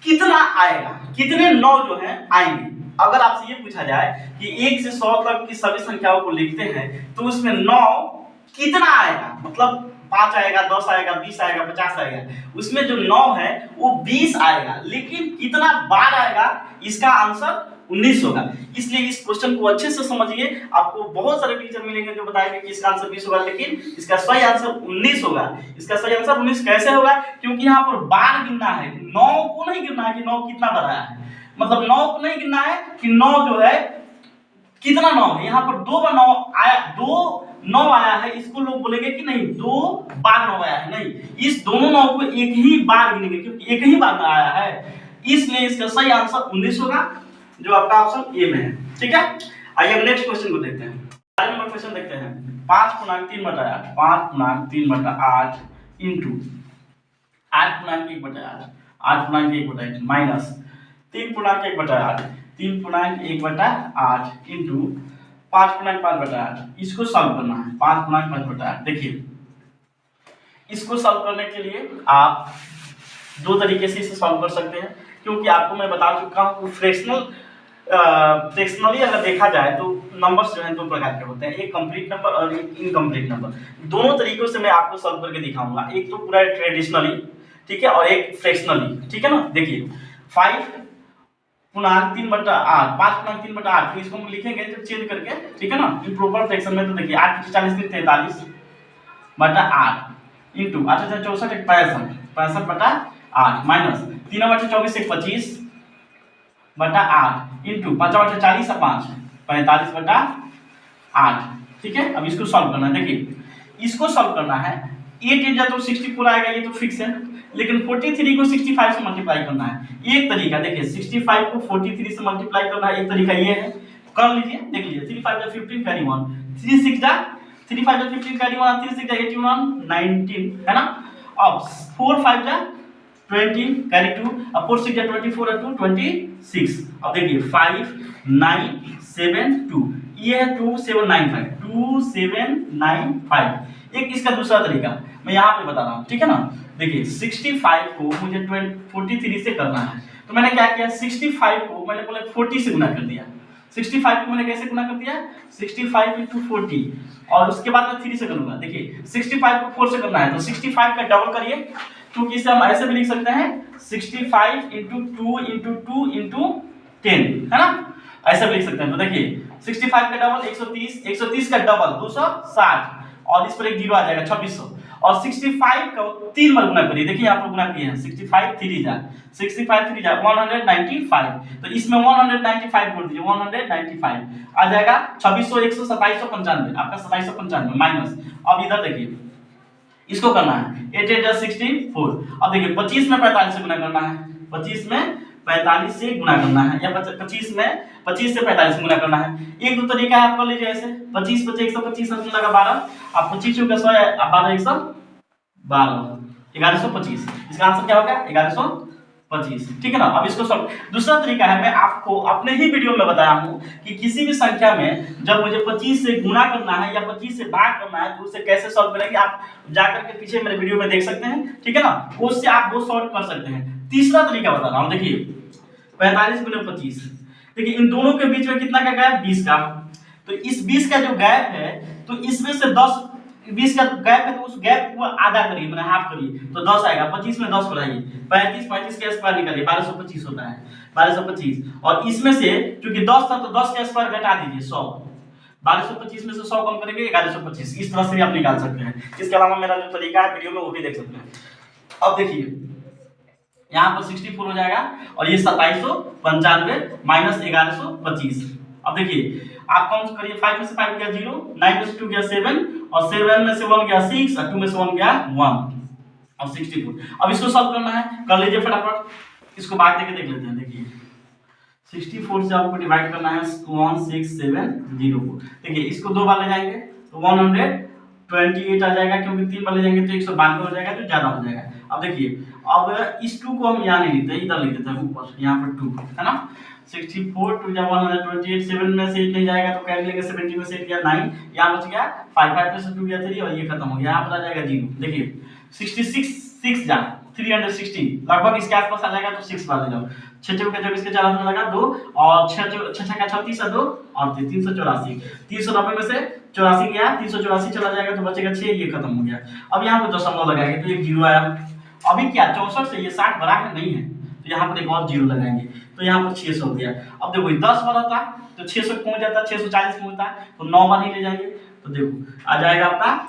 कितना आएगा, कितने 9 जो है आएंगे। अगर आपसे ये पूछा जाए कि 1 से 100 तक की सभी संख्याओं को लिखते हैं तो उसमें 9 कितना आएगा, मतलब 5 आएगा, 10 आएगा, 20 आएगा, 50 आएगा, उसमें जो 9 है वो 20 आएगा, लेकिन कितना बार आएगा इसका आंसर 19 होगा। इसलिए इस क्वेश्चन को अच्छे से समझिए। आपको बहुत सारे टीचर मिलेंगे जो बताएंगे कि इसका आंसर 20 होगा, लेकिन इसका सही आंसर 19 होगा। इसका सही आंसर 19 कैसे होगा? क्योंकि यहाँ पर बार गिनना है, 9 को नहीं गिनना है कि 9 कितना बार आया है, मतलब 9 को नहीं गिनना है कि 9 जो है कितना 9 है। यहाँ पर 2 बार 9 आया, 2 9 आया है, इसको लोग बोलेंगे कि नहीं 2 बार 9 आया है, नहीं, इस दोनों 9 को एक ही बार गिनेंगे क्योंकि एक ही बार आया है, इसलिए इसका सही आंसर 19 होगा, जो आपका ऑप्शन ए में है, ठीक है। आइए हम नेक्स्ट क्वेश्चन को देखते हैं। 4 नंबर क्वेश्चन देखते हैं। 5×3/8, 5×3/8 इंटू 8×1/8, 8×1/8 माइनस 3×1/8, 3×1/8 इंटू 5×5/8। इसको सॉल्व करना है, 5×5/8। देखिए इसको सॉल्व करने के लिए आप दो तरीके से इसे सॉल्व कर सकते हैं, क्योंकि आपको मैं बता चुका हूँ फ्रैक्शनली अगर देखा जाए तो नंबर्स जो हैं दो प्रकार के होते हैं, एक कंप्लीट नंबर और एक इनकम्प्लीट नंबर। दोनों तरीकों से मैं आपको सॉल्व करके दिखाऊंगा, एक तो पूरा ट्रेडिशनली, ठीक है, और एक फ्रैक्शनली, ठीक है ना। देखिए 5×3/8, 5×3/8, इसको हम लिखेंगे तो चेंज करके, ठीक है ना, इम्प्रॉपर फ्रैक्शन में। तो देखिए 8 × 40 = 43/8 इंटू 8 × 64 = 65/8 माइनस 3/24 = 25/8 इंटू 5/8 = 40 और 5 45/8, ठीक है। अब इसको सॉल्व करना है। देखिए इसको सॉल्व करना है, 8 × तो 64 आएगा, ये तो फिक्स है, लेकिन 43 को 65 से मल्टीप्लाई करना है। एक तरीका देखिए 65 को 43 से मल्टीप्लाई करना है, एक तरीका ये है, कर लीजिए, देख लीजिए। 3 × 5 = 15 कैरी 1, 3 × 6 = 3 × 5 = 15 कैरी 1, 3 × 6 = 81 19, है ना। अब 4 × 5 = 20 कैरी 2, अब 4 × 6 = 24 और 2 26। अब देखिए 5 9 7 2, ये है 2795। एक इसका दूसरा तरीका मैं यहाँ पे बता रहा हूँ, ठीक है ना। देखिए 65 को मुझे 43 से करना है, तो मैंने क्या किया, 65 को मैंने पहले 40 से गुना कर दिया। 65 को मैंने कैसे गुना कर दिया, 65 × 40, और उसके बाद मैं 3 से करूंगा। देखिए 65 को 4 से करना है, तो 65 का डबल करिए, क्योंकि इसे हम ऐसे भी लिख सकते हैं 65 × 2 × 2 × 10, है ना, ऐसा भी लिख सकते हैं। तो देखिए 65 का डबल 130, 130 का डबल 260, और इस पर एक जीरो आ जाएगा 2600, और 65 का 3 बार गुना करिए। देखिए यहाँ पर गुना किए हैं 65 3 जा 195, तो इसमें 195 जोड़ दीजिए, 195 आ जाएगा 2600, 100, 2795, आपका 2795 माइनस। अब इधर देखिए इसको करना है 8 8 64। अब देखिए 25 में 45 से गुना करना है, 25 में 45 से गुना करना है, या 25 से 45 से गुना करना है। एक दो तरीका है, आप कर लीजिए ऐसे, 25 × 125 लगा 12, अब 25 × 100 है 12 112, 1125। इसका आंसर क्या होगा, 1125, ठीक है ना। अब इसको सब दूसरा तरीका है, मैं आपको अपने ही वीडियो में बताया हूं कि किसी भी संख्या में जब मुझे 25 से गुना करना है या 25 से भाग करना है, तो उसे कैसे सॉल्व करेंगे आप जाकर के पीछे मेरे वीडियो में देख सकते हैं, ठीक है ना, उससे आप वो सॉल्व कर सकते हैं। तीसरा तरीका बता रहा हूं, देखिए 45 × 25, देखिए इन दोनों के बीच में कितना का गैप, 20 का, तो इस 20 का जो गैप है, तो इसमें से 20 का गैप है, तो उस गैप को आधा करिए, मैंने हाफ करिए, तो 10 आएगा। 25 में 10 बढ़ाइए, 35 के स्क्वायर निकालिए, 1225 होता है, 1225, और इसमें से क्योंकि 10 था तो 10 का स्क्वायर घटा दीजिए 100, 1225 में से 100 कम करेंगे 1125। इस तरह से भी आप निकाल सकते हैं। इसके अलावा मेरा जो तरीका है वीडियो में वो भी देख सकते हैं। अब देखिए यहाँ पर 64 हो जाएगा, और ये 2795 माइनस 1125। अब देखिए आप काउंट करिए, 5 में से 5 गया 0, 9 में से 2 गया 7, और 7 में से 1 गया 6, और 2 में से 1 गया 1, और 64। अब इसको सॉल्व करना है, कर लीजिए फटाफट, इसको भाग देके देख लेते हैं। देखिए 64 से आपको डिवाइड करना है 1670 को। देखिए इसको 2 बार ले जाएंगे तो 128 आ जाएगा, क्योंकि 3 बार ले जाएंगे तो 192 हो जाएगा, तो ज्यादा हो जाएगा। अब देखिए अब इस 2 को हम यहाँ नहीं लिखते, इधर लिख देते हैं ऊपर, यहाँ पर 2 है ना। 64 2 जा 128, 7 में से 8 नहीं जाएगा तो कैरी लेंगे, 70 में से 8 गया 9, यहाँ बच गया 5, 5 में से 2 गया 3, और ये खत्म हो गया, यहाँ पर आ जाएगा 0। देखिए 66 6 जा 360, लगभग इसके आसपास आ जाएगा, तो 6 बार ले जाओ, 6 6 का 24 के 4 में लगा 2, और 6 6 का 36 है 2, और 384, 390 में से 84 गया, 384 चला जाएगा, तो बचेगा 6, ये खत्म हो गया। अब यहाँ पर दशमलव लगाएंगे तो एक 0 आया। अभी क्या 64 से ये 60 बराबर नहीं है, तो यहाँ पर एक और 0 लगाएंगे, तो यहाँ पर 600 हो गया। अब देखो 10 बार होता तो 600 पहुंच जाता, 640 पहुंचता, तो 9 बार ही ले जाएंगे, तो देखो आ जाएगा आपका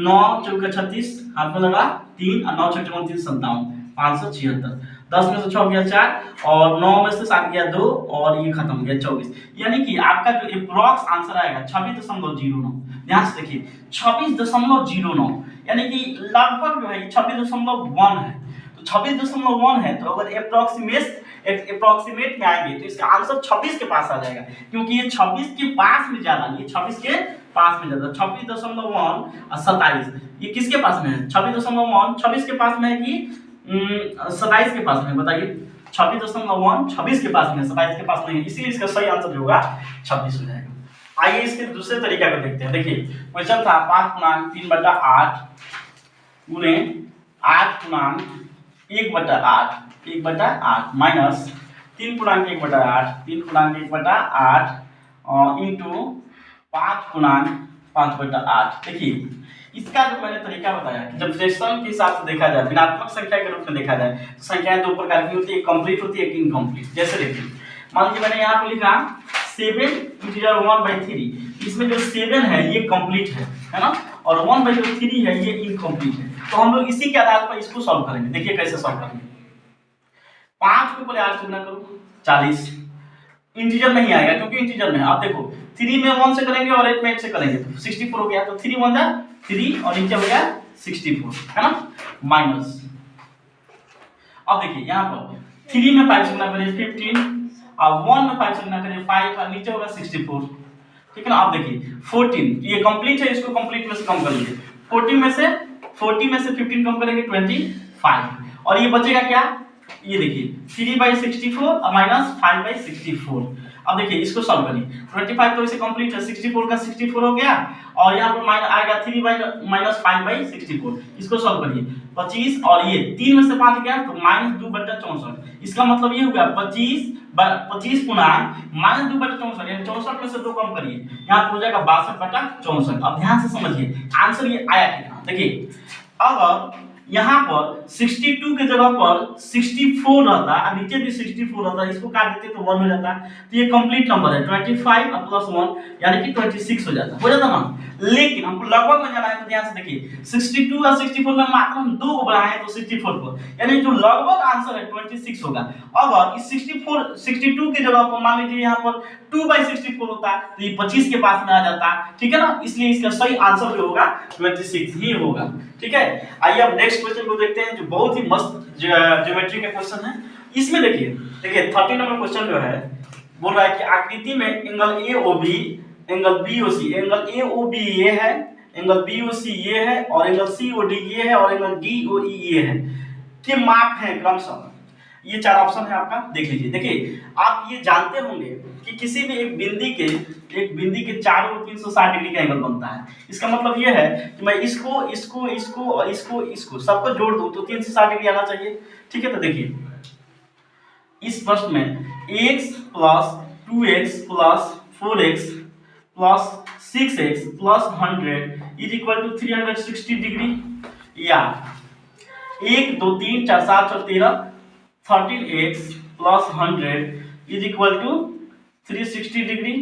9 4 का 36, हाथ में लगा 3, और 9 6 29 57, 576। 10 में से 6 गया 4, और 9 में से 7 गया 2, और ये खत्म हो गया 24। यानी कि आपका जो एप्रोक्स आंसर आएगा 26.09। ध्यान से देखिए 26.09, यानी कि लगभग जो है 26.1 है। तो 26.1 है, तो अगर एप्रोक्सीमेट में आएंगे तो इसका आंसर 26 के पास आ जाएगा, क्योंकि ये 26 के पास में ज्यादा, ये 26 के पास में ज्यादा। 26.1 और 27 ये किसके पास में है, 26.1 26 के पास में है कि 27 के पास में, बताइए। 26.1 26 के पास में, 27 के पास नहीं है, इसीलिए इसका सही आंसर जो होगा 26 हो जाएगा। आइए इसके दूसरे तरीका को देखते हैं। देखिए क्वेश्चन था 5×3/8 गुणे 8×1/8 1/8 माइनस 3×1/8 3×1/8 इंटू 5×5/8। देखिए इसका जो मैंने तरीका बताया कि जब फ्रैक्शन के हिसाब से देखा जाए, ऋणात्मक संख्या के रूप में देखा जाए, तो संख्याएं दो प्रकार की होती है, एक कंप्लीट होती है, एक इनकम्प्लीट। जैसे देखिए मान लीजिए मैंने यहाँ पे लिखा 7 इंटीजर 1/3, इसमें जो 7 है ये कंप्लीट है ना, और 1/3 है ये इनकम्प्लीट है। तो हम लोग इसी के आधार पर इसको सॉल्व करेंगे। देखिए कैसे सॉल्व करेंगे। 5 को पहले 8 से गुना करो 40, इंटीजर नहीं आएगा क्योंकि इंटीजर में है। आप देखो 3 में 1 से करेंगे और 8 में 8 से करेंगे तो 64 हो गया, तो 3 1 जा 3 और नीचे हो गया 64, है ना, माइनस। अब देखिए यहाँ पर 3 में 5 से गुना करें 15, अब 1 में 5 से गुना करें 5, और नीचे होगा 64, ठीक है ना। अब देखिए 14 ये कंप्लीट है, इसको कंप्लीट में से कम कर लीजिए। 40 में से 15 कम करेंगे 25, और ये बचेगा क्या, ये देखिए 3/64 और माइनस 5/64। अब देखिए इसको सॉल्व करिए, 25 तो इसे कंप्लीट है, 64 का 64 हो गया और यहाँ पर माइनस आएगा 3 - 5/64, इसको सॉल्व करिए 25 और ये 3 में से 5 गया तो -2/64, इसका मतलब ये हो गया 25 गुना -2/64 यानी 64 में से 2 कम करिए, यहाँ पर हो जाएगा 62/64। अब ध्यान से समझिए आंसर ये आया कितना। देखिए अगर यहाँ पर 62 के जगह पर 64 रहता और नीचे भी 64 रहता, इसको काट देते तो 1 हो जाता, तो ये कंप्लीट नंबर है 25 प्लस 1 यानी कि 26 हो जाता ना। लेकिन हमको लगभग में जाना है तो ध्यान से देखिए 62 और 64 में मात्र हम 2 को बढ़ाए तो 64 को, यानी जो लगभग आंसर है 26 होगा। अगर इस 62 की जगह पर मान लीजिए यहाँ पर 2/64 होता तो ये 25 के पास में आ जाता, ठीक है ना। इसलिए इसका सही आंसर जो होगा 26 ही होगा, ठीक है। आइए अब नेक्स्ट क्वेश्चन को देखते हैं जो बहुत ही मस्त ज्योमेट्री का क्वेश्चन है। इसमें देखिए 30 नंबर क्वेश्चन जो है बोल रहा है कि आकृति में angle AOB, angle BOC, angle AOB ये है, एंगल BOC ये है और एंगल COD ये है और एंगल DOE ये है के माप हैं क्रमशः। ये 4 ऑप्शन है आपका, देख लीजिए। देखिए आप ये जानते होंगे कि किसी भी एक बिंदी के चारों ओर 360 डिग्री का एंगल बनता है। इसका मतलब ये है कि मैं इसको इसको इसको और इसको सबको जोड़ दूं तो 360 डिग्री आना चाहिए, ठीक है। तो देखिए इस प्रश्न में x plus 2x plus 4x plus 6x plus 100 is equal to 360 degree, या 1 2 3 4 7 और 13 13x plus 100 is equal to 360 degree,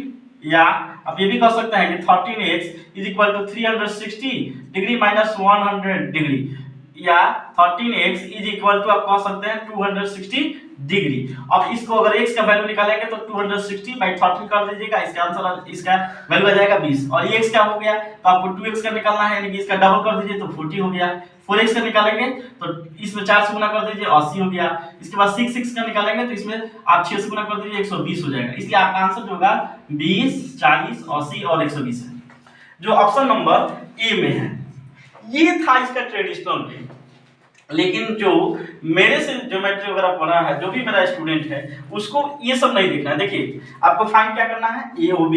या आप ये भी कह सकते हैं कि 13x is equal to 360 degree minus 100 degree, या 13x इज इक्वल टू आप कह सकते हैं 260 डिग्री। अब इसको अगर x का वैल्यू निकालेंगे तो 260 बाई 13 कर दीजिएगा, इसका आंसर इसका वैल्यू आ जाएगा 20। और ये x क्या हो गया तो आपको 2x का निकालना है, यानी कि इसका डबल कर दीजिए तो 40 हो गया। 4x का निकालेंगे तो इसमें 4 से गुना कर दीजिए 80 हो गया। इसके बाद 6x का निकालेंगे तो इसमें आप 6 से गुना कर दीजिए 120 हो जाएगा। इसलिए आपका आंसर जो होगा 20, 40, 80 और 120 है, जो ऑप्शन नंबर ए में है। ये था इसका ट्रेडिशनल वे। लेकिन जो मेरे से ज्योमेट्री वगैरह पढ़ा है, जो भी मेरा स्टूडेंट है, उसको ये सब नहीं देखना है। देखिए आपको फाइंड क्या करना है, AOB,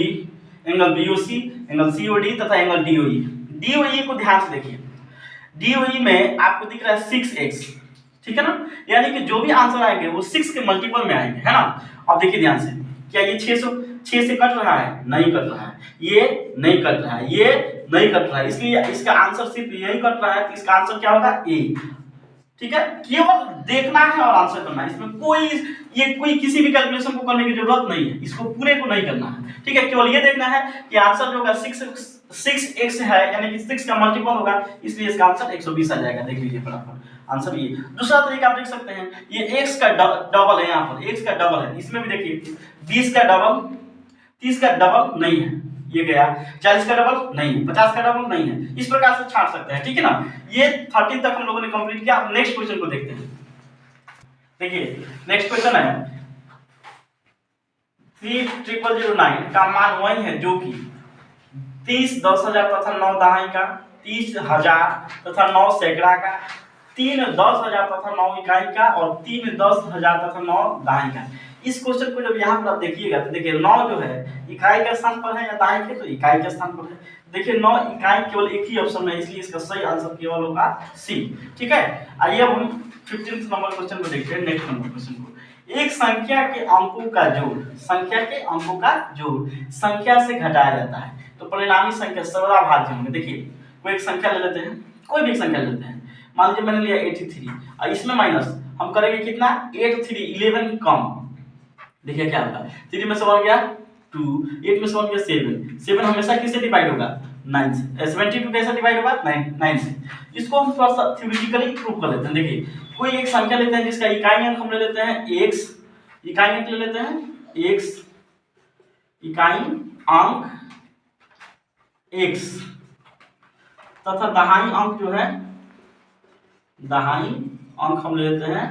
angle BOC, angle COD तथा एंगल DOE। DOE को ध्यान से देखिए, DOE में आपको दिख रहा है 6x, ठीक है ना, यानी कि जो भी आंसर आएंगे वो 6 के मल्टीपल में आएंगे, है ना। अब देखिए ध्यान से, क्या ये 6 से कट रहा है? नहीं कट रहा है, ये नहीं कट रहा है, ये नहीं कट रहा है, इसलिए इसका आंसर सिर्फ यही कट रहा है, तो इसका आंसर क्या होगा A, ठीक है। केवल देखना है और आंसर करना है, इसमें कोई किसी भी कैलकुलेशन को करने की जरूरत नहीं है, इसको पूरे को नहीं करना है, ठीक है। केवल ये देखना है कि आंसर जो होगा 6x है, यानी कि 6 का मल्टीपल होगा, इसलिए इसका आंसर 120 आ जाएगा। देख लीजिए फटाफट आंसर ये। दूसरा तरीका आप देख सकते हैं, ये x का डबल है, यहाँ पर x का डबल है, इसमें भी देखिए 20 का डबल, 30 का डबल नहीं है, ये गया 40 का डबल नहीं है, 50 का डबल नहीं है, इस प्रकार से छाट सकते हैं, ठीक है ना। ये 13 तक हम लोगों ने कंप्लीट किया। अब नेक्स्ट क्वेश्चन को देखते हैं। देखिए नेक्स्ट क्वेश्चन है 3009 का मान वही है जो कि 30 10,000 तथा 9 दहाई का, 30,000 तथा 9 सैकड़ा का, 3 10,000 तथा 9 इकाई का और 3 10,000 तथा 9 दहाई का। इस क्वेश्चन को जब यहाँ पर आप देखिएगा तो देखिए 9 जो है इकाई के स्थान पर है या दहाई के, तो इकाई के स्थान पर है। देखिए 9 इकाई केवल एक ही ऑप्शन है, इसलिए इसका सही आंसर केवल होगा सी, ठीक है। आइए अब हम 15 नंबर क्वेश्चन को देखते हैं, नेक्स्ट नंबर क्वेश्चन को। एक संख्या के अंकों का जोड़, संख्या के अंकों का जोड़ संख्या से घटाया जाता है तो परिणामी संख्या सर्वभाज्य होंगे। देखिए कोई एक संख्या ले लेते हैं, कोई भी एक संख्या ले लेते हैं, मान लीजिए मैंने लिया 83 और इसमें माइनस हम करेंगे कितना 83 11 कम, देखिए क्या होगा 3 में से 1 गया 2, 8 में से 1 गया 7, 7 हमेशा किससे डिवाइड होगा 9 से, 72 कैसे डिवाइड होगा 9 से। इसको हम थोड़ा सा थ्योरेटिकली प्रूव कर लेते हैं। देखिए कोई एक संख्या लेते हैं जिसका इकाई अंक हम ले लेते हैं x, इकाई अंक ले लेते हैं x, इकाई अंक x तथा दहाई अंक जो है, दहाई अंक हम ले लेते हैं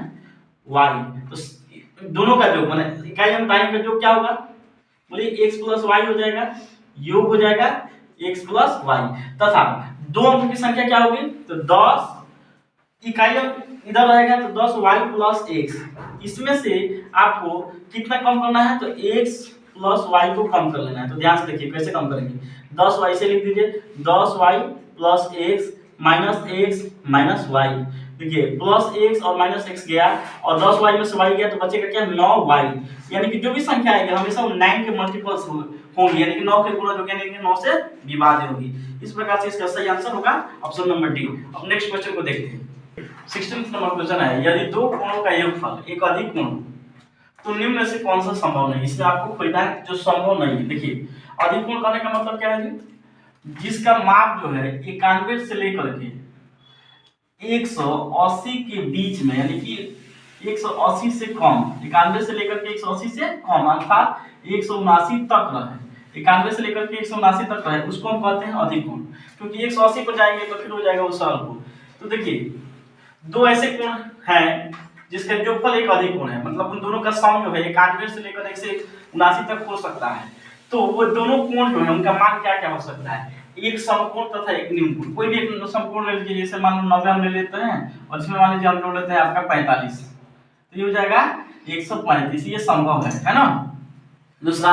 y। तो दोनों का योग माने इकाई अंक दहाई का योग क्या होगा, बोलिए x प्लस y हो जाएगा, योग हो जाएगा x प्लस y, तथा दो अंकों की संख्या क्या होगी तो 10, इकाई अंक इधर रहेगा तो 10y प्लस x, इसमें से आपको कितना कम करना है तो x प्लस वाई को कम कर लेना है। तो ध्यान से देखिए कैसे कम करेंगे। 10y से लिख दीजिए 10y plus x minus y. देखिए प्लस x और माइनस x गया और 10y में से y गया तो बचेगा क्या 9y। यानी कि जो भी संख्या आएगी हमेशा 9 के मल्टीपल्स होंगी, यानी कि 9 के गुणज होंगे, यानी कि 9 से विभाज्य होगी। इस प्रकार से इसका सही आंसर होगा ऑप्शन नंबर डी। अब नेक्स्ट क्वेश्चन को देखते हैं। 16वां नंबर क्वेश्चन है, यदि दो कोणों का योगफल एक अधिक कोण तो निम्न में से कौन सा संभव नहीं। इसमें आपको खोजना है जो संभव नहीं है। देखिए अधिक कोण करने का मतलब क्या है जी, जिसका माप जो है 91 से लेकर के 180 के बीच में, यानी कि 180 से कम, 91 से लेकर के 180 से कम अर्थात 179 तक रहे, 91 से लेकर के 179 तक रहे, उसको हम कहते हैं अधिक कोण। क्योंकि 180 पर जाएंगे तो फिर हो जाएगा वो सरल कोण। तो देखिए दो ऐसे कोण हैं जिसका योगफल एक अधिक कोण है, मतलब उन दोनों का सम जो है 91 से लेकर 179 तक हो सकता है। तो वो दोनों कोण जो है उनका मान क्या क्या हो सकता है, एक समकोण तथा एक निम्न कोण। कोई भी एक समकोण ले लीजिए, जैसे मान लो 90 हम ले लेते हैं और इसमें मान लीजिए हम जोड़ लेते हैं आपका 45, तो ये हो जाएगा 135, ये संभव है ना। दूसरा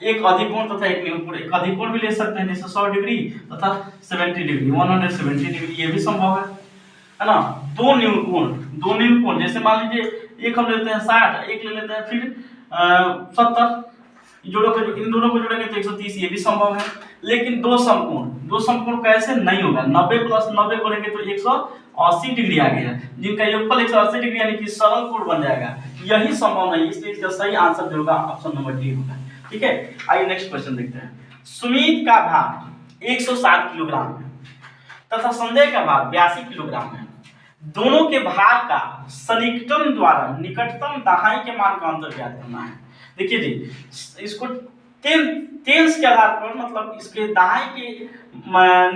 एक अधिक कोण तथा एक निम्न कोण, एक अधिक कोण भी ले सकते हैं जैसे 100 डिग्री तथा 70 डिग्री 170 डिग्री, ये भी संभव है ना। दो निम्न कोण जैसे मान लीजिए एक हम लेते हैं 60, एक ले लेते हैं फिर 70, इन दोनों को जोड़ेंगे तो 130, ये भी संभव है। लेकिन दो समकोण कैसे नहीं होगा, 90 प्लस 90 करेंगे तो 180 डिग्री आ गया, जिनका योगफल 180 डिग्री यानी कि सरल कोण बन जाएगा, यही संभव नहीं। इसलिए इसका सही आंसर जो होगा ऑप्शन नंबर डी होगा। ठीक है, आइए नेक्स्ट क्वेश्चन देखते हैं। सुमित का भार 107 किलोग्राम है तथा संजय का भार 82 किलोग्राम है। दोनों के भार का सन्निकटन द्वारा निकटतम दहाई के मान का अंतर ज्ञात करना है। देखिए जी, इसको टेंस के आधार पर मतलब इसके दहाई के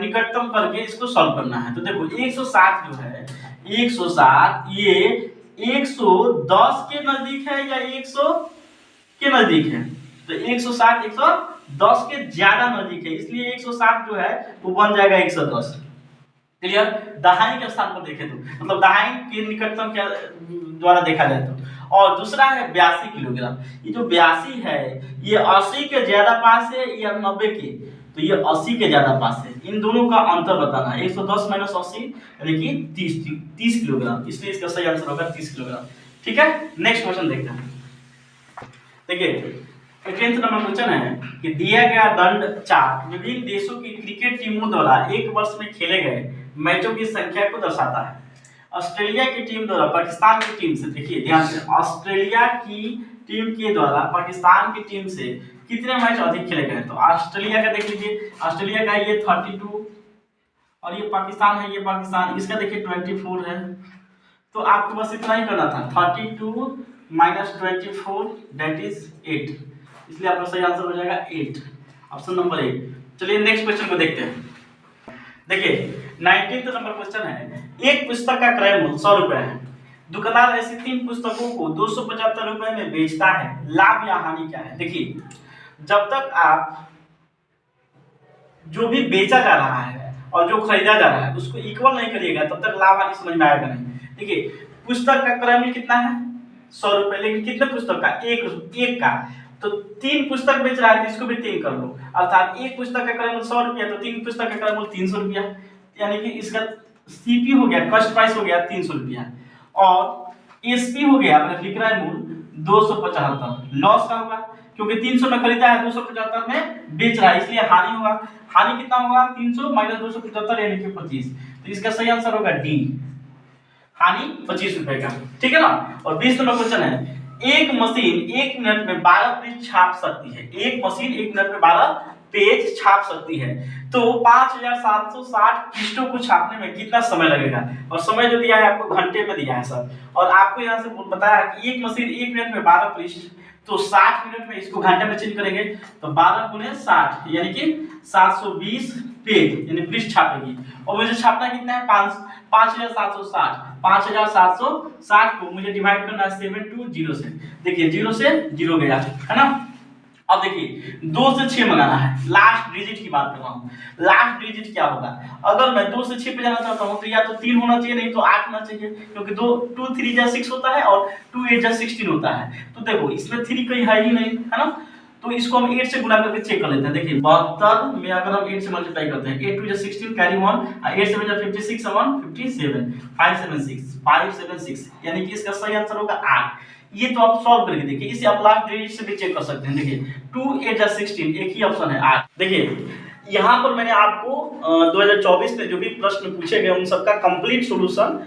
निकटतम करके इसको सॉल्व करना है। तो देखो 107 जो है 107 ये 110 के नजदीक है या 100 के नजदीक है, तो 107 110 के ज्यादा नजदीक है, इसलिए 107 जो है वो बन जाएगा 110। क्लियर, दहाई के स्थान पर देखें तो मतलब दहाई के निकटतम के द्वारा देखा जाए तो। और दूसरा है 82 किलोग्राम, ये जो 82 है ये 80 के ज्यादा पास है या 90 के, तो ये 80 के ज्यादा पास है। इन दोनों का अंतर बताना है, 110 माइनस 80 यानी कि 30 किलोग्राम, इसलिए इसका सही आंसर होगा 30 किलोग्राम। ठीक है, नेक्स्ट क्वेश्चन देखते हैं। देखिए 18वां नंबर क्वेश्चन है कि दिया गया दंड चार्ट विभिन्न देशों की क्रिकेट टीमों द्वारा एक वर्ष में खेले गए मैचों की संख्या को दर्शाता है। ऑस्ट्रेलिया की टीम द्वारा पाकिस्तान की टीम से, देखिए ध्यान से, ऑस्ट्रेलिया की टीम के द्वारा पाकिस्तान की टीम से कितने मैच अधिक खेले गए। तो ऑस्ट्रेलिया का देख लीजिए, ऑस्ट्रेलिया का ये 32 और ये पाकिस्तान है, ये पाकिस्तान, इसका देखिए 24 है। तो आपको बस इतना ही करना था, 32 माइनस 24 दैट इज 8, इसलिए आपका सही आंसर हो जाएगा 8, ऑप्शन नंबर 8। चलिए नेक्स्ट क्वेश्चन को देखते हैं। देखिए 19वां नंबर क्वेश्चन है, एक पुस्तक का क्रय मूल्य 100 रुपए है, दुकानदार ऐसी 3 पुस्तकों को 275 रुपए में बेचता है, लाभ या हानि क्या है। देखिए जब तक आप जो भी बेचा जा रहा है और जो खरीदा जा रहा है उसको इक्वल नहीं करिएगा तब तक लाभ हानि समझ में आएगा नहीं। देखिए पुस्तक का क्रय मूल्य कितना है 100 रुपए, लेकिन कितने पुस्तक का, एक का, तो 3 पुस्तक बेच रहा है तो इसको भी 3 कर लो, अर्थात एक पुस्तक का क्रय मूल्य 100 रुपया तो 3 पुस्तक का क्रय मूल्य 300 रुपया, यानी कि इसका सीपी हो गया, कॉस्ट प्राइस हो गया 300 रुपया, और एसपी हो गया मतलब विक्रय मूल्य 275। लॉस का होगा क्योंकि 300 में खरीदा है 275 में बेच रहा है, इसलिए हानि होगा। हानि कितना होगा 300 माइनस 275 यानी कि 25, तो इसका सही आंसर होगा डी, हानि 25 रुपए का। ठीक है ना। और 20 नंबर क्वेश्चन है, एक मशीन 1 मिनट में 12 पेज छाप सकती है, एक मशीन 1 मिनट में 12 पेज छाप सकती है, तो 5760 पृष्ठों को छापने में कितना समय लगेगा। और समय जो दिया है आपको घंटे में दिया है सर, और आपको यहाँ से बताया कि एक मशीन 1 मिनट में 12 पृष्ठ, तो 60 मिनट में इसको घंटे में चेंज करेंगे तो 12 गुने 60 यानी कि 720 पेज यानी पृष्ठ छापेगी। और मुझे छापना कितना है 5760 को मुझे डिवाइड करना है 720 से। देखिए 0 से 0 गया है ना। अब देखिए 2 से 6 मंगाना है, लास्ट डिजिट की बात कर रहा हूँ। लास्ट डिजिट क्या होगा, अगर मैं 2 से 6 पे जाना चाहता हूँ तो या तो 3 होना चाहिए, नहीं तो 8 होना चाहिए, क्योंकि 2 3 जा 6 होता है और 2 8 जा 16 होता है। तो देखो इसमें 3 कहीं है ही नहीं, है ना। तो इसको हम 8 से गुना करके चेक कर लेते हैं। देखिए 72 में अगर हम 8 से मल्टीप्लाई करते हैं, 8 2 16 कैरी 1, 8 7 56 1 57 576 यानी कि इसका सही आंसर होगा 8। ये तो आप सॉल्व करके देखिए, इसे आप लास्ट डिजिट से भी चेक कर सकते हैं। देखिए 2 8 16 एक ही ऑप्शन है 8। देखिए यहाँ पर मैंने आपको 2024 में जो भी प्रश्न पूछे गए उन सबका कंप्लीट सॉल्यूशन,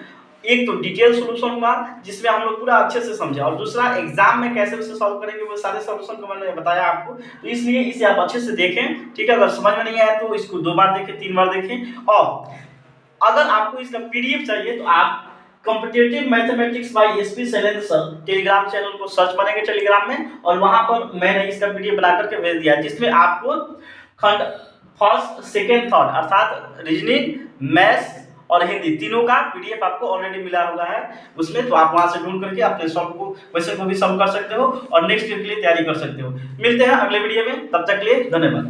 एक तो डिटेल सॉल्यूशन हुआ जिसमें हम लोग पूरा अच्छे से समझे, और दूसरा एग्जाम में कैसे उसे सॉल्व करेंगे वो सारे सॉल्यूशन को मैंने बताया आपको। तो इसलिए इसे आप अच्छे से देखें, ठीक है। अगर समझ में नहीं आया तो इसको 2 बार देखें, 3 बार देखें। और अगर आपको इसका पीडीएफ चाहिए तो आप competitive mathematics bye SP Shailendra sir Telegram channel को सर्च करेंगे टेलीग्राम में, और वहां पर मैंने इसका पीडीएफ बना करके भेज दिया, जिसमें आपको खंड फर्स्ट सेकेंड थर्ड अर्थात रीजनिंग, मैथ्स और हिंदी तीनों का पीडीएफ आपको ऑलरेडी मिला हुआ है उसमें। तो आप वहां से ढूंढ करके अपने सॉल्व को क्वेश्चन को भी सॉल्व कर सकते हो और नेक्स्ट वीक के लिए तैयारी कर सकते हो। मिलते हैं अगले वीडियो में, तब तक के लिए धन्यवाद।